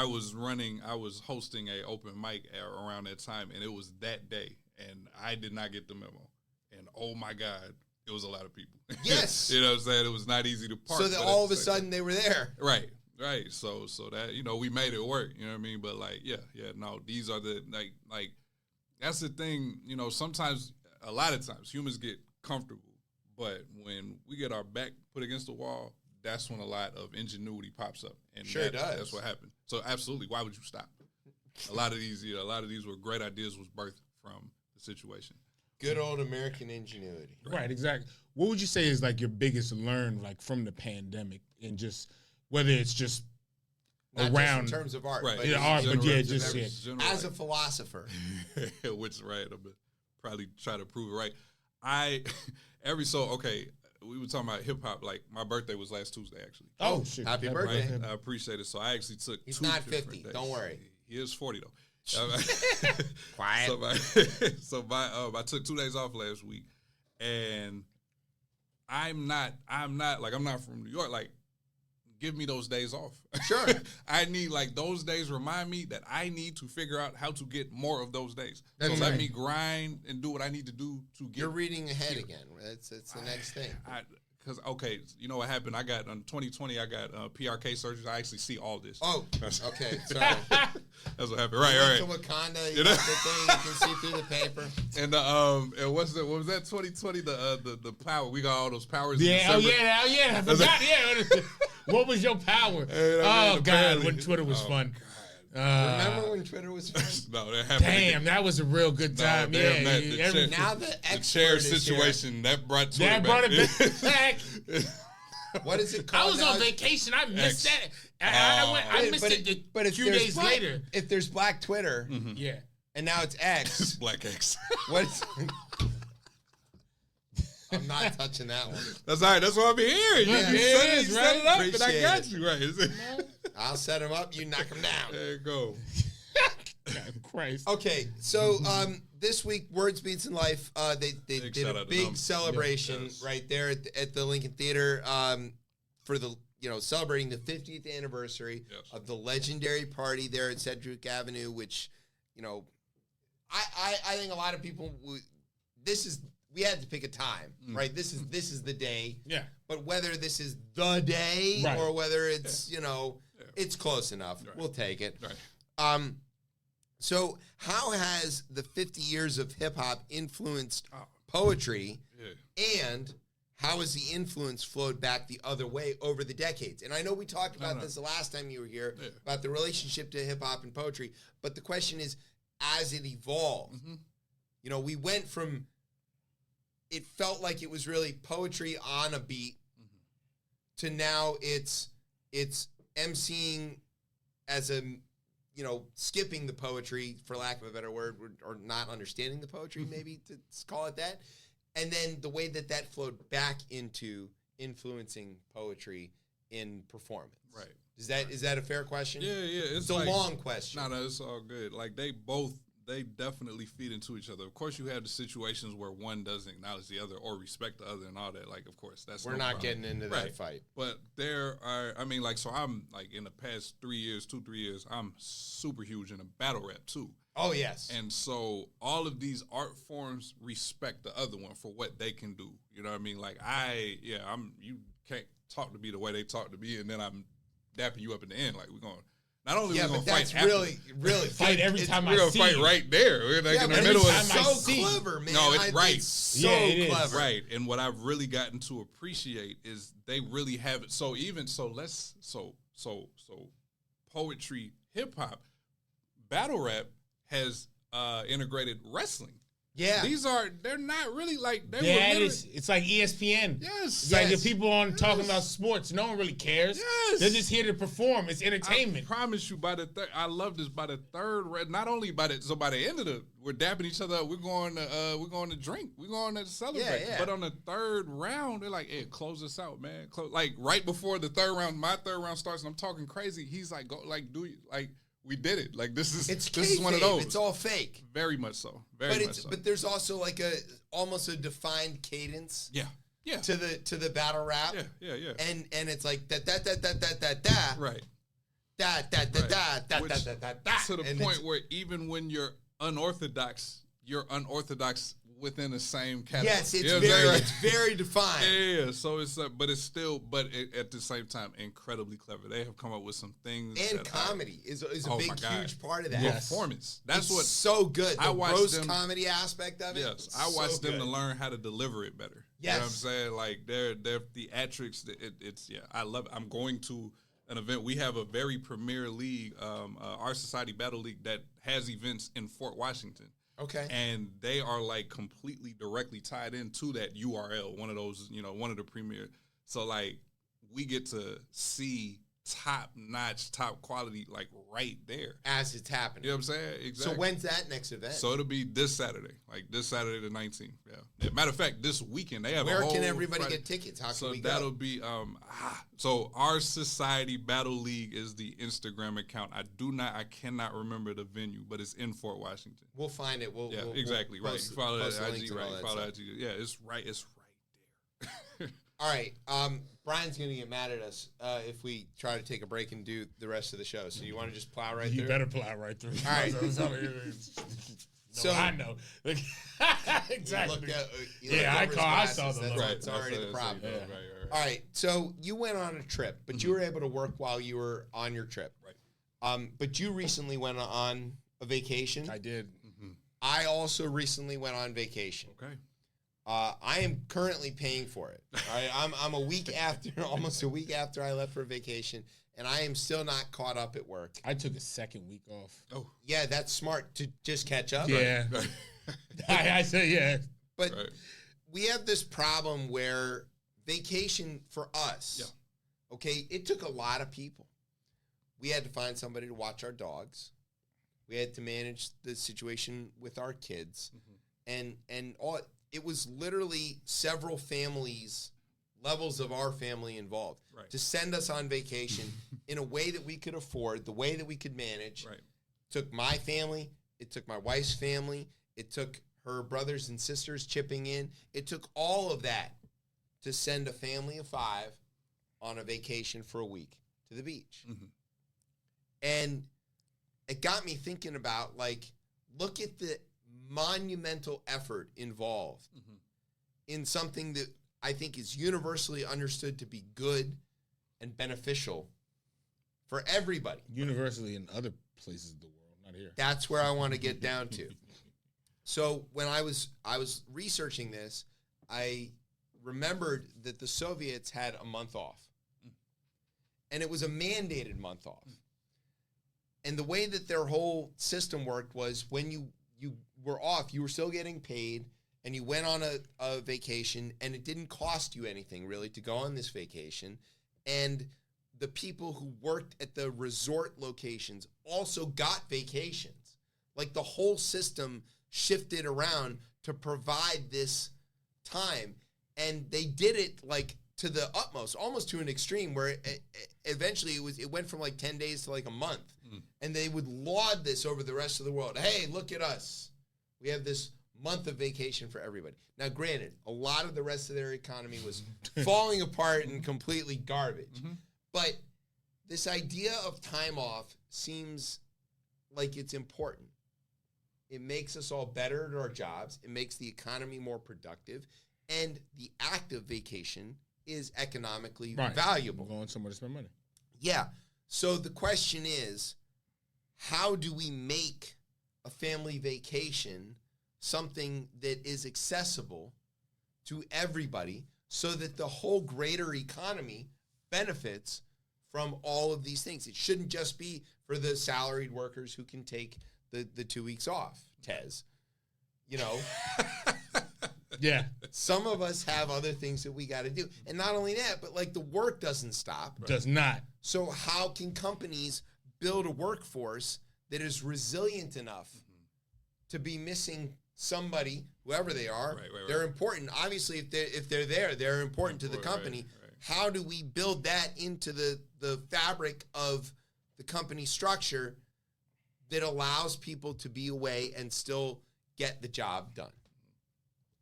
was hosting a open mic around that time, and it was that day, and I did not get the memo, and oh my God, it was a lot of people. Yes, you know what I'm saying? It was not easy to park. So that all of a sudden they were there. Right. So that we made it work. You know what I mean? But no, these are the like that's the thing. Sometimes. A lot of times, humans get comfortable, but when we get our back put against the wall, that's when a lot of ingenuity pops up, and sure does. That's what happened. So, absolutely, why would you stop? A lot of these were great ideas was birthed from the situation. Good old American ingenuity. Right, exactly. What would you say is like your biggest learn, like from the pandemic, and just whether it's just not around just in terms of art, right? But as a philosopher, which right. Probably try to prove it right. We were talking about hip hop. Like my birthday was last Tuesday, actually. Oh shit! Happy birthday! Right? I appreciate it. So I actually took. He's two not different 50. days. Don't worry. He is 40 though. Quiet. I took 2 days off last week, and I'm not from New York. Like, give me those days off. Sure. I need those days remind me that I need to figure out how to get more of those days. That's so let me grind and do what I need to do to get. You're reading ahead again. It's the next thing. Because you know what happened? I got 2020. I got PRK surgery. I actually see all this. Oh, okay. Sorry. That's what happened. Right. To Wakanda, you got the thing you can see through the paper. And and what was that 2020? The power. We got all those powers. Yeah. I forgot. Yeah. What was your power? Oh God, when Twitter was fun. Remember when Twitter was fun? No, that happened. Damn, that was a real good time. Now the chair situation that brought Twitter that brought it back. What is it called? I was on vacation. I missed that. I missed it a few days later. If there's Black Twitter, yeah, and now it's X. It's Black X. What's I'm not touching that one. That's all right. That's what I'm hearing. Yeah, you set it up, and I got you right. I'll set him up. You knock him down. There you go. God Christ. Okay, so this week, Words Beats in Life, they did a big celebration right there at the Lincoln Theater for the celebrating the 50th anniversary of the legendary party there at Sedgwick Avenue, which I think a lot of people we had to pick a time, right? This is the day. Yeah. But whether this is the day or whether it's, it's close enough. Right. We'll take it. Right. So how has the 50 years of hip hop influenced poetry? Yeah. And how has the influence flowed back the other way over the decades? And I know we talked about this the last time you were here, about the relationship to hip hop and poetry. But the question is, as it evolved, we went from, it felt like it was really poetry on a beat to now it's emceeing as a, skipping the poetry, for lack of a better word, or not understanding the poetry, maybe to call it that. And then the way that flowed back into influencing poetry in performance. Right. Is that a fair question? Yeah. It's a long question. No, it's all good. Like they definitely feed into each other. Of course, you have the situations where one doesn't acknowledge the other or respect the other and all that. Like, of course, that's we're not getting into that fight. But there are, so I'm like in the past 3 years, 2-3 years, I'm super huge in a battle rap too. Oh yes. And so all of these art forms respect the other one for what they can do. You know what I mean? Like you can't talk to me the way they talk to me, and then I'm dapping you up in the end. Like we're going. Not only yeah, we're but gonna that's fight really fight every time we're I gonna see fight you. right there. We're like in the but middle of it's so clever, man. No, it's right. It's so clever. Right. And what I've really gotten to appreciate is they really have it. So poetry, hip hop, battle rap has integrated wrestling. Yeah. They're not really like it's like ESPN. Yes. It's like the people on talking about sports. No one really cares. Yes. They're just here to perform. It's entertainment. I promise you I love this by the third not only by the end of we're dapping each other up. We're going to drink. We're going to celebrate. Yeah. But on the third round, they're like, hey, close us out, man. Like right before the third round, my third round starts and I'm talking crazy. He's like, go we did it. Like this is one of those. It's all fake. Very much so. Very much so. But there's also like almost a defined cadence. Yeah. Yeah. To the battle rap. Yeah. And it's like da. Right. Da. To the point where even when you're unorthodox within the same category. Yes, it's very defined. Yeah. So it's but at the same time incredibly clever. They have come up with some things. And comedy is a big huge part of that. Yes. Performance. That's what's so good. The roast comedy aspect of it. Yes, I watched them to learn how to deliver it better. Yes. You know what I'm saying? Like their theatrics. I love it. I'm going to an event. We have a very premier league, our society battle league that has events in Fort Washington. Okay. And they are like completely directly tied into that URL, one of those, one of the premier. So like we get to see top-notch, top quality, like right there. As it's happening. You know what I'm saying? Exactly. So when's that next event? So it'll be this Saturday, the 19th. Yeah. Matter of fact, this weekend they have Where can everybody get tickets? How can we go? So that'll be, so our Society Battle League is the Instagram account. I cannot remember the venue, but it's in Fort Washington. We'll find it. Exactly. We'll right. post, Follow post that IG, right. Follow that IG. Yeah, it's right there. All right. Brian's going to get mad at us if we try to take a break and do the rest of the show. So you want to just plow right through? You better plow right through. All right. So I know. Exactly. I saw the logo. That's already the problem. Right. All right. So you went on a trip, but you were able to work while you were on your trip. Right. But you recently went on a vacation. I did. Mm-hmm. I also recently went on vacation. Okay. I am currently paying for it. All right, I'm almost a week after I left for vacation, and I am still not caught up at work. I took a second week off. Oh, yeah, that's smart to just catch up. Yeah, I say yeah. But we have this problem where vacation for us. Yeah. Okay, it took a lot of people. We had to find somebody to watch our dogs. We had to manage the situation with our kids, and all. It was literally several levels of our family involved to send us on vacation in a way that we could afford, the way that we could manage. Right. Took my family. It took my wife's family. It took her brothers and sisters chipping in. It took all of that to send a family of 5 on a vacation for a week to the beach. Mm-hmm. And it got me thinking about, look at the monumental effort involved in something that I think is universally understood to be good and beneficial for everybody. Universally in other places of the world, not here. That's where I want to get down to. So when I was researching this, I remembered that the Soviets had a month off. And it was a mandated month off. And the way that their whole system worked was when you were off, you were still getting paid, and you went on a vacation, and it didn't cost you anything, really, to go on this vacation. And the people who worked at the resort locations also got vacations. Like the whole system shifted around to provide this time. And they did it like to the utmost, almost to an extreme where eventually it went from like 10 days to like a month. And they would laud this over the rest of the world. Hey, look at us. We have this month of vacation for everybody. Now, granted, a lot of the rest of their economy was falling apart and completely garbage. But this idea of time off seems like it's important. It makes us all better at our jobs. It makes the economy more productive. And the act of vacation is economically valuable. Going somewhere to spend money. Yeah. So the question is, how do we make a family vacation something that is accessible to everybody so that the whole greater economy benefits from all of these things? It shouldn't just be for the salaried workers who can take the 2 weeks off, Tez. You know? Yeah. Some of us have other things that we got to do. And not only that, but like the work doesn't stop. Does not. So how can companies build a workforce that is resilient enough to be missing somebody, whoever they are? They're important. Obviously, if they're there, they're important to the company. How do we build that into the fabric of the company structure that allows people to be away and still get the job done?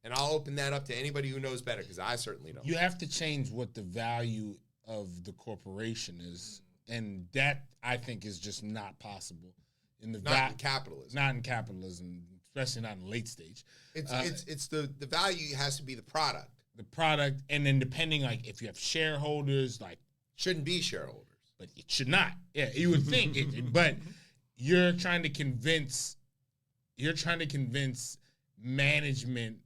And I'll open that up to anybody who knows better, because I certainly don't. You have to change what the value of the corporation is, and that, I think, is just not possible. In capitalism. Not in capitalism, especially not in late stage. It's the value has to be the product. The product, and then depending, like, if you have shareholders, like... Shouldn't be shareholders. But it should not. Yeah, you would think. But you're trying to convince management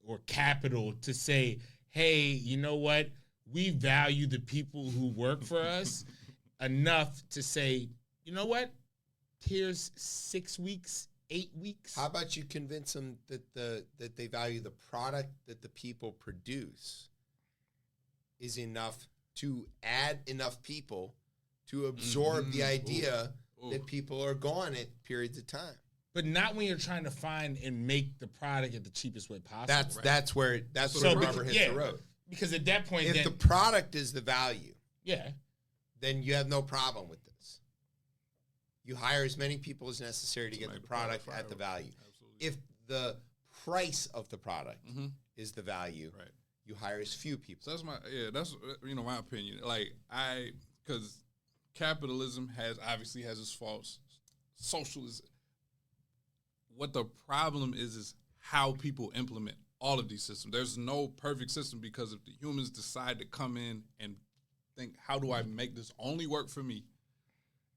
or capital to say, hey, you know what? We value the people who work for us enough to say, you know what? Here's 6 weeks, 8 weeks. How about you convince them that they value the product that the people produce is enough to add enough people to absorb the idea that people are gone at periods of time. But not when you're trying to find and make the product at the cheapest way possible. That's where the rubber hits the road. Because at that point, if the product is the value, then you have no problem with this. You hire as many people as necessary to get the product at the value. Absolutely. If the price of the product is the value, you hire as few people. So that's my opinion. Like because capitalism obviously has its faults. Socialism. What the problem is how people implement all of these systems. There's no perfect system, because if the humans decide to come in and think, how do I make this only work for me,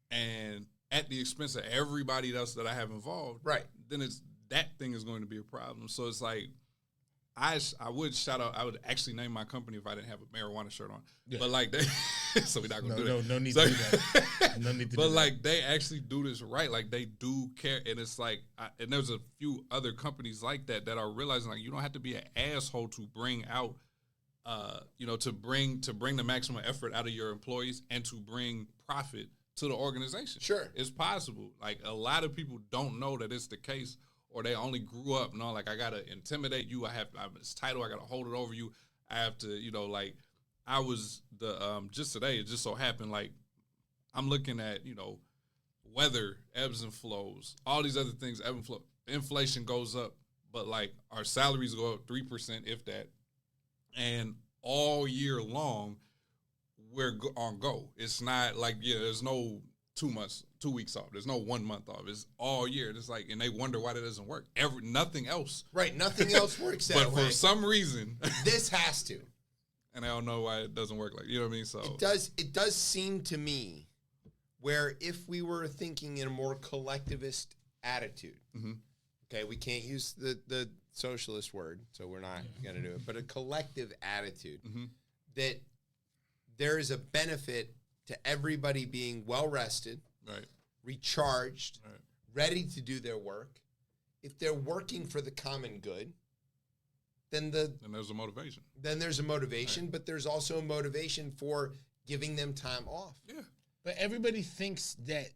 and at the expense of everybody else that I have involved, then that thing is going to be a problem. So it's like, I would shout out, I would actually name my company if I didn't have a marijuana shirt on. Yeah. But like so we're not going to do that. No need to do that. No need to but like they actually do this right. Like they do care. And it's like, and there's a few other companies like that are realizing like you don't have to be an asshole to bring out, to bring the maximum effort out of your employees and to bring profit to the organization. Sure. It's possible. Like a lot of people don't know that it's the case. Or they only grew up, like I gotta intimidate you. I have this title. I gotta hold it over you. I have to, I was just today. It just so happened, like I'm looking at, weather ebbs and flows, all these other things ebb and flow. Inflation goes up, but like our salaries go up 3%, if that, and all year long we're on go. It's not like there's no 2 weeks off. There's no 1 month off. It's all year. It's like, and they wonder why that doesn't work. Nothing else. Right. Nothing else works that way. But for some reason, this has to. And I don't know why it doesn't work like, you know what I mean? So it does seem to me where if we were thinking in a more collectivist attitude, okay, we can't use the socialist word, so we're not going to do it, but a collective attitude that there is a benefit to everybody being well-rested, recharged, ready to do their work. If they're working for the common good, then there's a motivation. Then there's a motivation, but there's also a motivation for giving them time off. Yeah. But everybody thinks that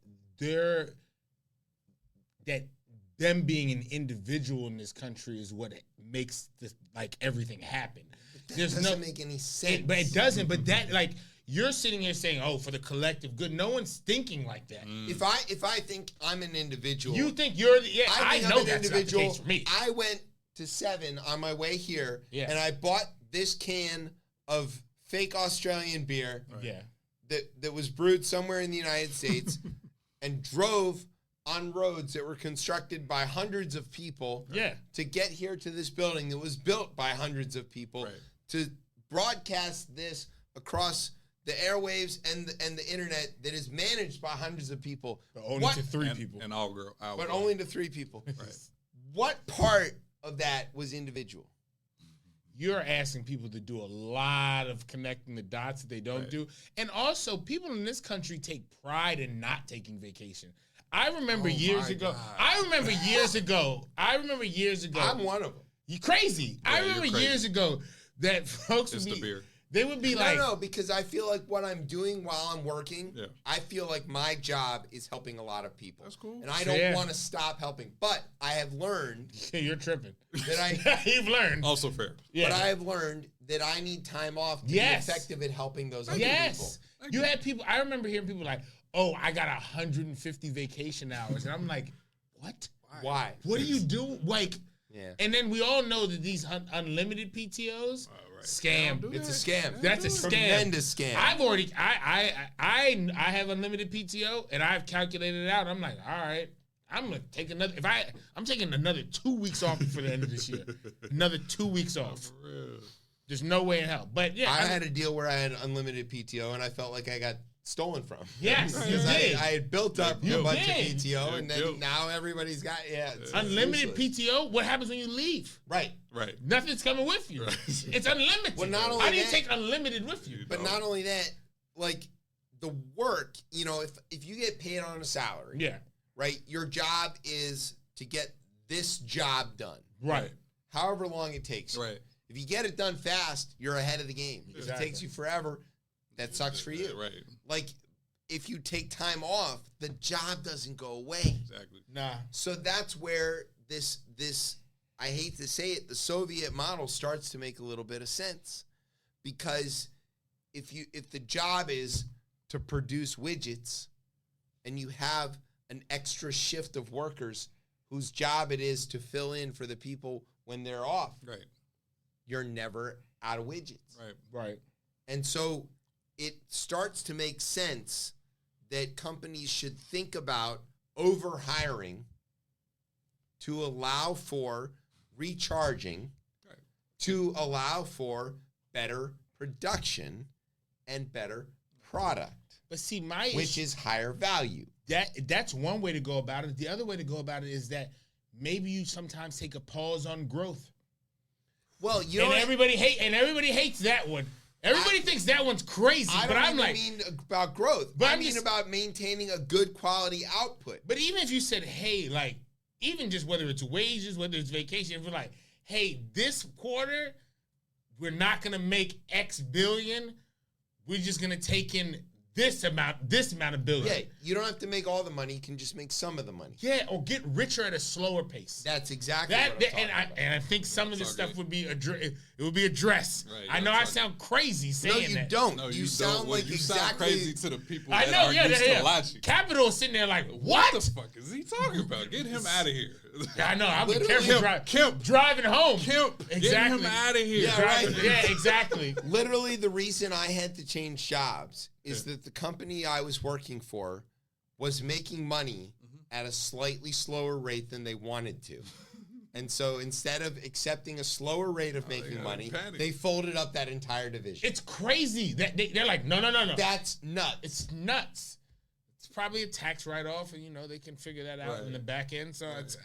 them being an individual in this country is what makes this, like, everything happen. That doesn't make any sense. But it doesn't. But that, like, you're sitting here saying, "Oh, for the collective good." No one's thinking like that. If I think I'm an individual, You think you're the, I know I'm that's an individual. not the case for me. I went to 7 on my way here, and I bought this can of fake Australian beer Yeah. that was brewed somewhere in the United States, and drove on roads that were constructed by hundreds of people to get here to this building that was built by hundreds of people to broadcast this across the airwaves and the internet that is managed by hundreds of people. But only to 3 people. And all girl. But only to 3 people. What part of that was individual? You're asking people to do a lot of connecting the dots that they don't do. And also, people in this country take pride in not taking vacation. I remember years ago. I'm one of them. You crazy. Yeah, I remember you're crazy. years ago that folks It's would the be, beer. they would be like, No, because I feel like what I'm doing while I'm working, I feel like my job is helping a lot of people. That's cool. And I don't want to stop helping. But I have learned you're tripping. that You've learned. Also fair. But I have learned that I need time off to be effective at helping those other people. You had people, I remember hearing people like, "Oh, I got 150 vacation hours." And I'm like, what? Why? What do you do? Like, Yeah. and then we all know that these unlimited PTOs, scam. It's a scam. That's a scam. Tremendous scam. I've already, I have unlimited PTO, and I've calculated it out. I'm like, all right, I'm gonna take another. I'm taking another 2 weeks off before the end of this year. Another 2 weeks off. There's no way in hell. But yeah, I had a deal where I had unlimited PTO, and I felt like I got stolen from. Yes, you Because did. I had built up You a bunch did. of PTO, and then now everybody's got it's unlimited useless. PTO. What happens when you leave? Right. Nothing's coming with you. It's unlimited. Well, not only How do you that- take unlimited with you? But not only that, like the work, if you get paid on a salary, right, your job is to get this job done. Right. However long it takes. Right. If you get it done fast, you're ahead of the game. If Exactly. it takes you forever, that sucks for you. Right. Like, if you take time off, the job doesn't go away. Exactly. Nah. So that's where this I hate to say it, the Soviet model starts to make a little bit of sense. Because if the job is to produce widgets and you have an extra shift of workers whose job it is to fill in for the people when they're off, Right. you're never out of widgets. Right. And so it starts to make sense that companies should think about overhiring to allow for recharging, to allow for better production and better product. But see, my which issue, is higher value. that's one way to go about it. The other way to go about it is that maybe you sometimes take a pause on growth. Well, everybody hates that one. Everybody thinks that one's crazy, I but don't I'm even like, mean about growth. But I I'm mean just- about maintaining a good quality output. but even if you said, hey, like, even just whether it's wages, whether it's vacation, if you're like, hey, this quarter, we're not gonna make X billion, we're just gonna take in this amount of billion. Yeah, you don't have to make all the money. You can just make some of the money. Yeah, or get richer at a slower pace. That's exactly That what I'm talking and about. I think some of this stuff would be it would be addressed. Right, I know I sound crazy saying No, you that. don't. No, you you sound don't. like You exactly. sound crazy to the people I that know, are yeah, used yeah. to logic. Capital sitting there like, What what? the fuck is he talking about? Get him out of here. Yeah, I know. I'm Literally, careful driving home. Kemp, get Exactly. him out of here. Yeah, right. Yeah, exactly. Literally, the reason I had to change jobs is that the company I was working for was making money at a slightly slower rate than they wanted to. And so instead of accepting a slower rate of making money, panic. they folded up that entire division. It's crazy that they're like, no. That's nuts. It's nuts. It's probably a tax write-off, and they can figure that out in the back end. So it's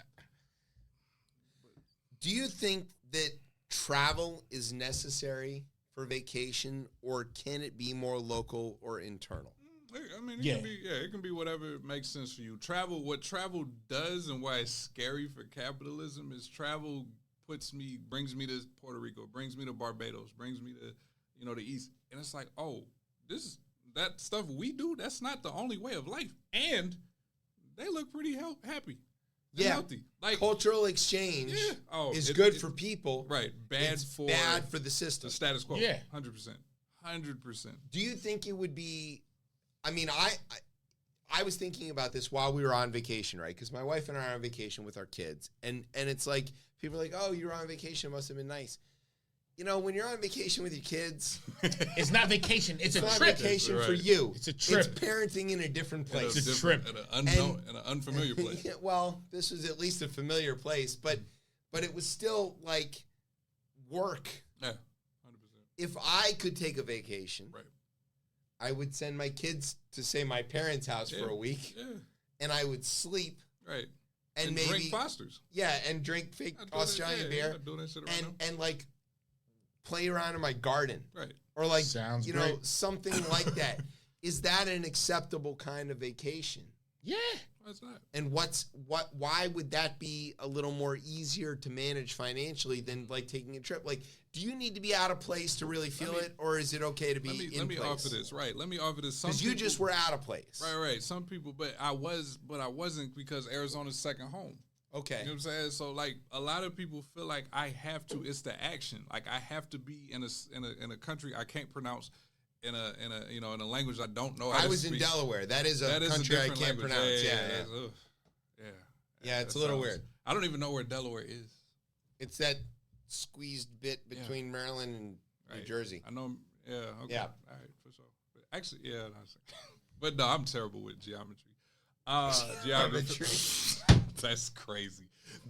Do you think that travel is necessary for vacation, or can it be more local or internal? I mean, it can be whatever makes sense for you. What travel does and why it's scary for capitalism is travel brings me to Puerto Rico, brings me to Barbados, brings me to, the East. And it's like, oh, this that stuff we do, that's not the only way of life. And they look pretty happy. Yeah. Healthy. Like cultural exchange is good for people. Right. Bad for the system. The status quo. Yeah. 100%. 100%. Do you think it would be, I mean, I was thinking about this while we were on vacation, right? Because my wife and I are on vacation with our kids. And it's like, people are like, oh, you were on vacation. It must have been nice. You know, when you're on vacation with your kids, it's not vacation. It's a not trip. vacation for you. It's a trip. It's parenting in a different place. It's a trip. In an unfamiliar place. Well, this was at least a familiar place, but it was still like work. Yeah, 100%. If I could take a vacation, right, I would send my kids to, say, my parents' house for a week, and I would sleep. Right. And maybe drink Fosters. Yeah, and drink fake Australian beer. And like play around in my garden. Right. Or like, Sounds you great. know, something like that. Is that an acceptable kind of vacation? Yeah. What's not? And why would that be a little more easier to manage financially than like taking a trip? Like, do you need to be out of place to really feel it, or is it okay to be in place? Let me offer this, right? Let me offer this. Because you just were out of place. Right. Some people, but I wasn't because Arizona's second home. Okay. You know what I'm saying? So like a lot of people feel like I have to. It's the action. Like I have to be in a country I can't pronounce. In a language I don't know. I was in Delaware. That is a country I can't pronounce. Yeah, it's a little weird. I don't even know where Delaware is. It's that squeezed bit between Maryland and New Jersey. I know. Yeah. Okay. Yeah. All right, for sure. But actually, yeah. But no, I'm terrible with geometry. Geometry. That's crazy.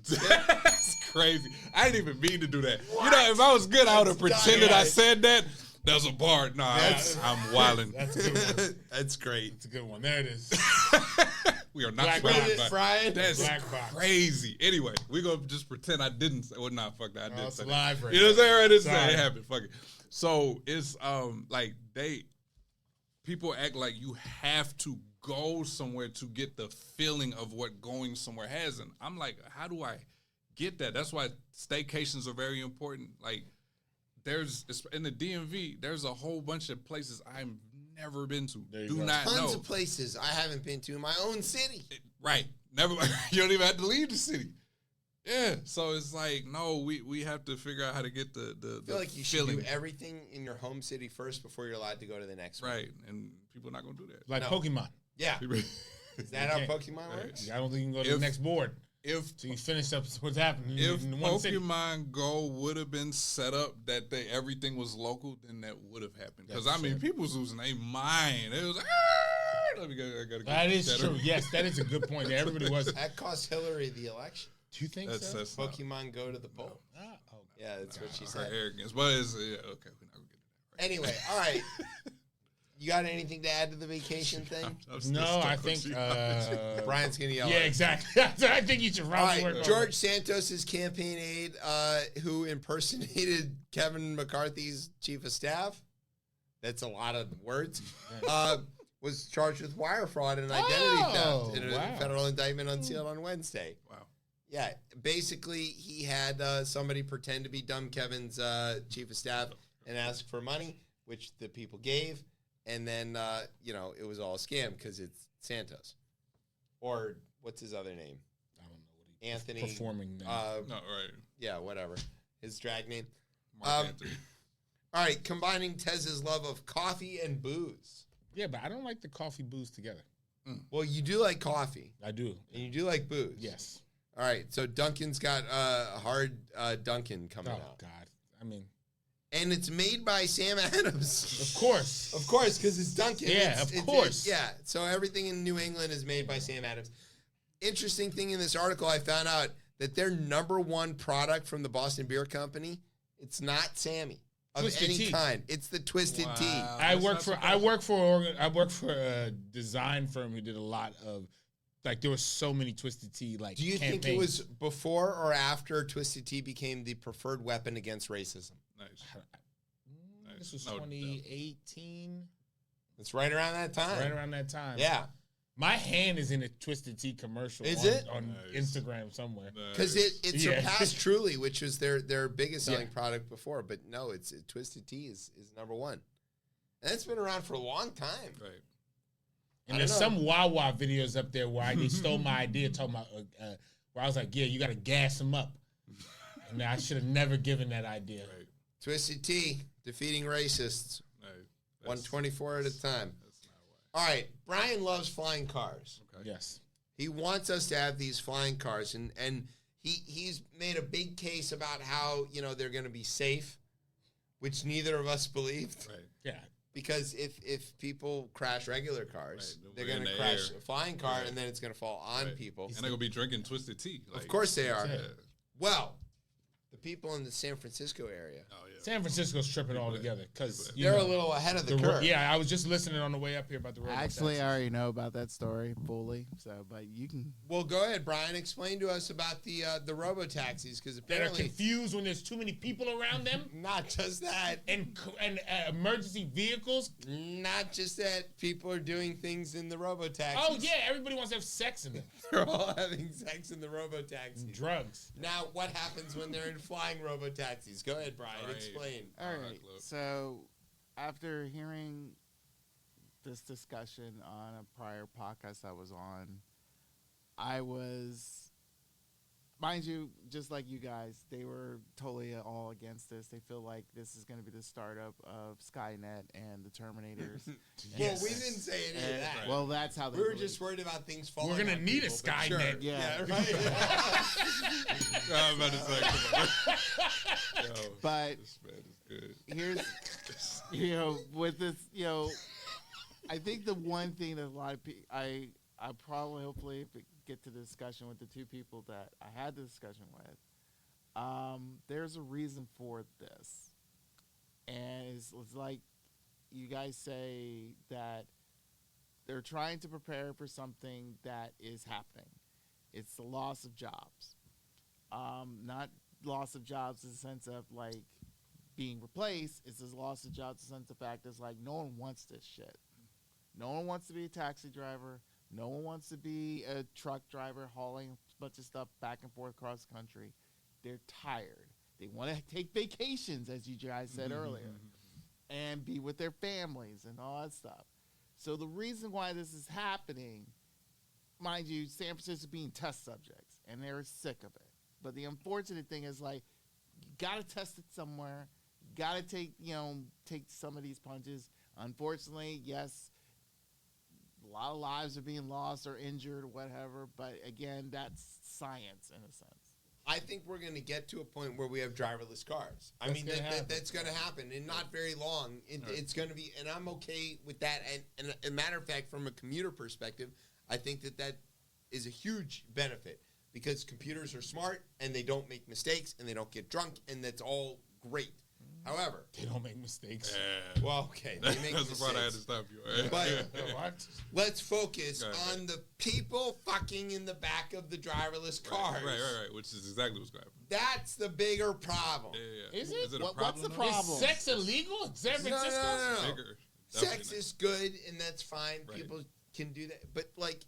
That's crazy. I didn't even mean to do that. What? You know, if I was good, I would have pretended I said that. There's a bar. Nah, I'm wilding. That's a good one. That's great. It's a good one. There it is. We are not Brian. That's crazy. Anyway, we're going to just pretend I didn't say, well, nah, fuck that. I didn't say live that. right You know what I'm saying? Right? It's Sorry. it happened. Fuck it. So it's like people act like you have to go somewhere to get the feeling of what going somewhere has. And I'm like, how do I get that? That's why staycations are very important. Like, there's in the DMV, there's a whole bunch of places I've never been to. Tons of places I haven't been to in my own city. Right. Never. You don't even have to leave the city. Yeah. So it's like, no, we have to figure out how to get the I feel like you should do everything in your home city first before you're allowed to go to the next one. Right. And people are not going to do that. Like Pokemon. Yeah. Is that how Pokemon works? I don't think you can go to the next board. So you finish up what's happening. If in one city. Pokemon Go would have been set up that everything was local, then that would have happened. Because I mean, people was losing their mind. It was like, let me go. I gotta that is true. Yes, that is a good point. Everybody was. That cost Hillary the election. Do you think so? That's Pokemon Go to the poll. No. Yeah, that's what she said. Arrogance, but it's okay. We're not gonna get it. Right. Anyway, all right. You got anything to add to the vacation thing? No, I think Brian's gonna yell. Yeah, exactly. I think you should probably work on George Santos's campaign aide, who impersonated Kevin McCarthy's chief of staff. That's a lot of words. Was charged with wire fraud and identity theft in a federal indictment unsealed on Wednesday. Wow. Yeah, basically he had somebody pretend to be dumb Kevin's chief of staff and ask for money, which the people gave. And then, it was all a scam because it's Santos. Or what's his other name? I don't know what he Anthony. Performing name. No, right. Yeah, whatever. His drag name. Mark Anthony. All right, combining Tez's love of coffee and booze. Yeah, but I don't like the coffee booze together. Well, you do like coffee. I do. And you do like booze. Yes. All right, so Dunkin's got a hard Dunkin' coming out. Oh, God. I mean... And it's made by Sam Adams. Of course. Of course, because it's Dunkin'. Yeah, of course. So everything in New England is made by Sam Adams. Interesting thing in this article, I found out that their number one product from the Boston Beer Company, it's not Sammy of Twisted any tea. kind. It's the Twisted Tea. I work for a design firm who did a lot of, like, there were so many Twisted Tea Do you think it was before or after Twisted Tea became the preferred weapon against racism? Nice. This was 2018. It's right around that time. Right around that time. Yeah. My hand is in a Twisted Tea commercial on Instagram somewhere. Because it surpassed Truly, which was their biggest selling product before. But no, it's Twisted Tea is number one. And it's been around for a long time. Right. And there's some Wawa videos up there where they stole my idea, talking about where I was like, yeah, you got to gas them up. And I should have never given that idea. Right. Twisted Tea, defeating racists. Right. 124 at a time. That's not why. All right, Brian loves flying cars. Okay. Yes. He wants us to have these flying cars, and he's made a big case about how, you know, they're going to be safe, which neither of us believed. Right. Yeah. Because if people crash regular cars, Right, they're they're going in to the crash air. a flying car, Right. and then it's going to fall on Right. people. And they're going to be drinking Twisted Tea. Of course they are. Yeah. Well, the people in the San Francisco area, Oh, yeah. San Francisco's tripping all together because they're a little ahead of the curve. Yeah, I was just listening on the way up here about the road. Actually, I already know about that story fully. So, but you can. Well, go ahead, Brian. Explain to us about the robo taxis, because that are apparently confused when there's too many people around them, not just that, and emergency vehicles. not just that, people are doing things in the robo taxis. Oh yeah, everybody wants to have sex in them. They're all having sex in the robo taxis. Drugs. Now, what happens when they're in flying robo taxis? Go ahead, Brian. All right. Explain. All All right, right. look. So, after hearing this discussion on a prior podcast I was on, I was, mind you, just like you guys, they were totally all against this. They feel like this is going to be the startup of Skynet and the Terminators. Well, we didn't say any of that. Well, that's how they We were believe. just worried about things falling. We're gonna on need a people, but Skynet. sure. Yeah. right. I'm about to say, come on. Yo, But this man is good. here's, with this, I think the one thing that a lot of people, I probably, hopefully, if it get to the discussion with the two people that I had the discussion with, there's a reason for this. And it's like you guys say that they're trying to prepare for something that is happening. It's the loss of jobs. Not loss of jobs in the sense of like being replaced. It's a loss of jobs in the sense of fact it's like no one wants this shit. No one wants to be a taxi driver. No one wants to be a truck driver hauling a bunch of stuff back and forth across the country. They're tired. They want to take vacations, as you guys said earlier, and be with their families and all that stuff. So the reason why this is happening, mind you, San Francisco being test subjects, and they're sick of it. But the unfortunate thing is, like, you got to test it somewhere. You got to take some of these punches. Unfortunately, yes, a lot of lives are being lost or injured or whatever. But again, that's science in a sense. I think we're going to get to a point where we have driverless cars. I That's mean, gonna happen. that's going to happen, and not very long. It's going to be, and I'm okay with that. And as a matter of fact, from a commuter perspective, I think that is a huge benefit because computers are smart and they don't make mistakes and they don't get drunk, and that's all great. However, They don't make mistakes. Yeah. well, okay, they make That's the part I had to mistakes. stop you. But What? let's focus Go ahead. on the people fucking in the back of the driverless cars. Right. Which is exactly what's going to happen. That's the bigger problem. Yeah. Is it? Is it a What's problem? the though? problem? Is sex illegal in San Francisco? No. Bigger. Sex Definitely is good, and that's fine. Right. People can do that. But, like,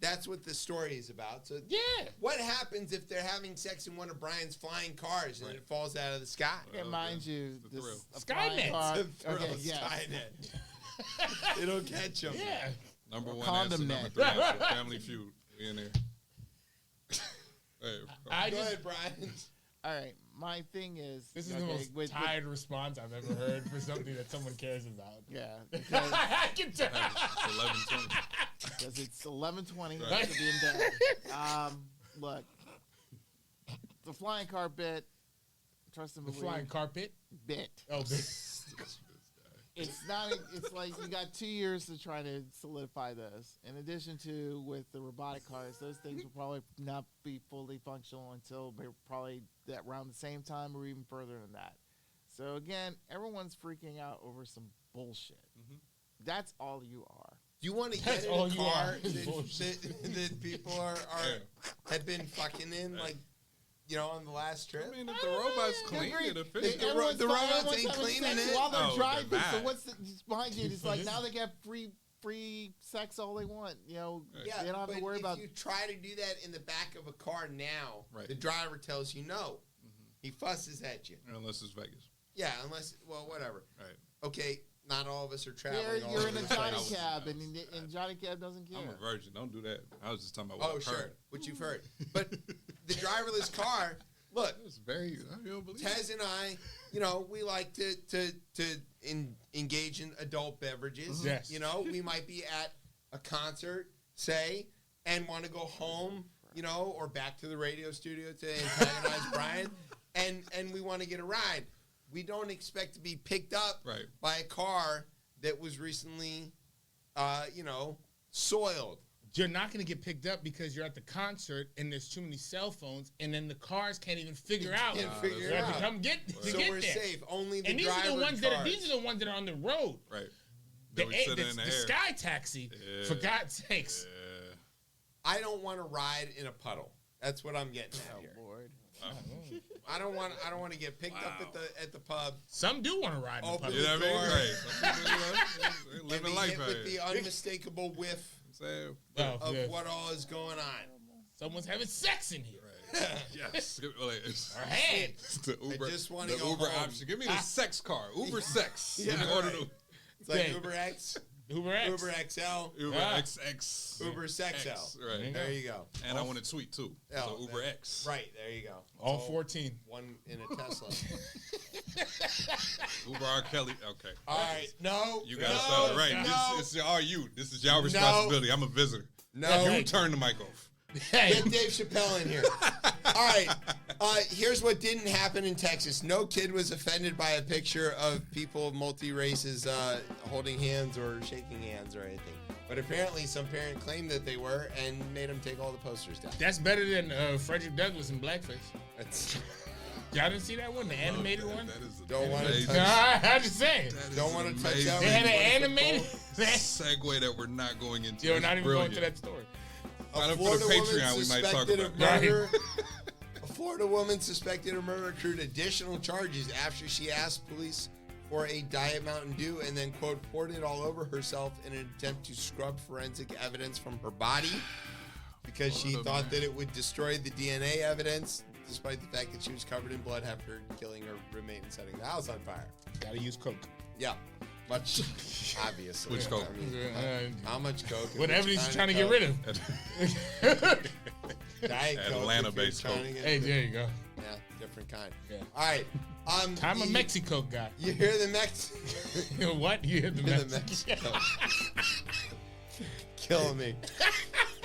that's what the story is about. So, Yeah. what happens if they're having sex in one of Brian's flying cars and Right. it falls out of the sky? Well, And mind yeah, you, it's the this thrill. a Skynet. flying car- It's a Okay, thrill, yes. Skynet. It'll catch them. Yeah. Number one Condom answer, net. number 3 answer, Family Feud. We in there. Hey, I Go just, ahead, Brian. All right, my thing is this is okay, the most with- tired response I've ever heard for something that someone cares about. Yeah, because I can tell. it's 11:20. because it's 11:20 Right. to be in bed. Look, the flying car bit. Trust and The believe. flying carpet. bit. Oh, It's not. It's like you got 2 years to try to solidify this. In addition to with the robotic cars, those things will probably not be fully functional until probably that around the same time or even further than that. So again, everyone's freaking out over some bullshit. That's all you are. Do you want to That's get in all a you car are, is bullshit. that people have been fucking in, like, on the last trip? I mean, if the robots clean it, efficient. The robots ain't cleaning it. while they're Oh, they're driving. So bad. what's behind you? It's like now they get free sex all they want. Yeah, they don't have but to worry if about. you try to do that in the back of a car now, Right. the driver tells you no. He fusses at you. Unless it's Vegas. Yeah, unless, well, whatever. Right. Okay, not all of us are traveling. all You're over in a the Johnny place. cab, and Johnny cab doesn't care. I'm a virgin. Don't do that. I was just talking about what Oh, I've sure, heard. what you've heard. But the driverless car, look, It's very. I don't believe it. Tez and I, we like to engage in adult beverages. Yes. We might be at a concert, say, and want to go home, or back to the radio studio to antagonize Brian, and we want to get a ride. We don't expect to be picked up by a car that was recently, soiled. You're not going to get picked up because you're at the concert and there's too many cell phones, and then the cars can't even figure out. Can't figure you it have to out. come get to So get we're there. safe. Only the And these driver are the ones cars. these are the ones that are on the road. Right. The, That we sit in the air. sky taxi, for God's sakes. I don't want to ride in a puddle. That's what I'm getting at here. Lord. I don't want to get picked up at the pub. Some do want to ride in the Open public. You know what I mean? door. Right. Some people, And living be life hit out with here. the unmistakable whiff Saying, of yeah. what all is going on. Someone's having sex in here. yes. Or hand. The Uber, I just wanna the go Uber home. option. Give me the sex car. Uber sex. Yeah, Let me order right. It's like Okay. Uber X, Uber X. Uber XL, the Uber Ah. XX. Uber Sexl. X, right. There you go. And I want to tweet too. Oh, So Uber that- X. Right, there you go. All So 14. One in a Tesla. Uber R. Kelly. Okay. All right, no. You got to no, spell it right. No, This is all you. This is your responsibility. I'm a visitor. no. You turn the mic off. Hey, Get Dave Chappelle in here. All right. Here's what didn't happen in Texas. No kid was offended by a picture of people of multi-races holding hands or shaking hands or anything. But apparently some parent claimed that they were and made them take all the posters down. that's better than Frederick Douglass in blackface. That's, Y'all didn't see that one, the animated one? That is Don't wanna amazing. touch- I'm just saying. That is Don't wanna touch amazing. that They had an What is animated. Segue that we're not going into. You're It's not even brilliant. going to that story. Sign a up for the Florida woman Patreon. We might talk suspected about of that. murder. A Florida woman suspected of murder accrued additional charges after she asked police for a Diet Mountain Dew and then, quote, poured it all over herself in an attempt to scrub forensic evidence from her body because she thought that it would destroy the DNA evidence, despite the fact that she was covered in blood after killing her roommate and setting the house on fire. Gotta use Coke. Yeah. Much, obviously. Which Coke? I mean, how much Coke? What evidence you trying to get rid of? Diet Coke. Atlanta-based if you're trying to Hey, get rid of- there you go. Yeah, different kind. Yeah. All right. I'm a Mexico guy. You hear the What? You hear the Hear the Mexico? Mexico. Killing me.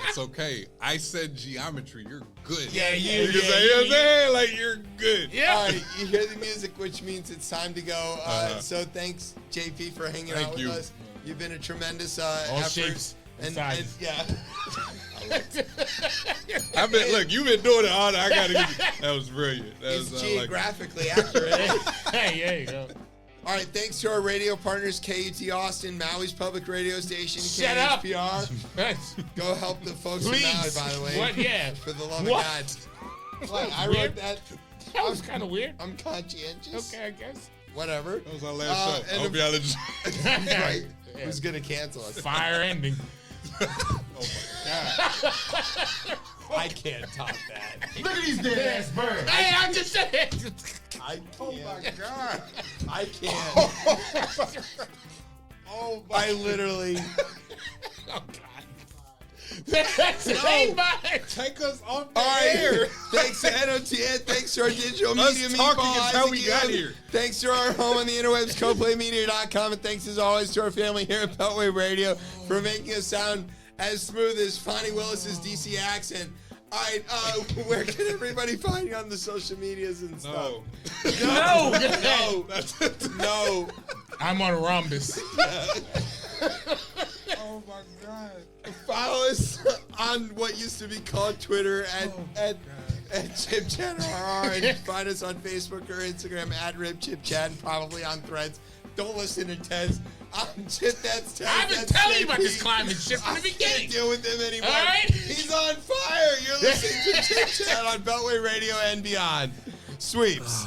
It's okay. I said geometry. You're good. Yeah, You can say, you know what I'm saying? Like, you're good. Yeah. All right, you hear the music, which means it's time to go. So thanks, JP, for hanging Thank out you. with us. You've been a tremendous All effort. shapes and sizes. yeah. I've been, look, you've been doing it all day. I got to give you, that was brilliant. That It's was, geographically accurate. Hey, there you go. All right, thanks to our radio partners, KUT Austin, Maui's public radio station, Shut up. KHPR. Go help the folks in Maui, Please. by the way. What? Yeah. For the love What? of God. What? I Weird. wrote that. That was kind of weird. I'm conscientious. Okay, I guess. Whatever. That was our last show. I and hope y'all enjoyed. Right. Yeah. Who's going to cancel us? Fire ending. Oh, my God. I can't top that. Look at these dead ass birds. Hey, I'm just saying. I can't. Oh, my God. I can't. I literally. Oh, God. That's ain't mine. Take us off the All right. air. Thanks to NOTN. Thanks to our digital Us media talking meatball, is how Isaac we got Young. here. Thanks to our home on the interwebs, CoPlayMedia.com. And thanks as always to our family here at Beltway Radio for making us sound as smooth as Fonnie Willis's DC accent. All right, where can everybody find you on the social medias and stuff? No. No. I'm on a rhombus. Oh, my God. Follow us on what used to be called Twitter at ChipChat and find us on Facebook or Instagram at RibChipChat and probably on Threads. Don't listen to Tez. I'm Chip. That's Tez. I've been That's telling you about JP. this climate shit from the I can't beginning. deal with him anymore. All right? He's on fire. You're listening to Chip Chat on Beltway Radio and beyond. Sweeps.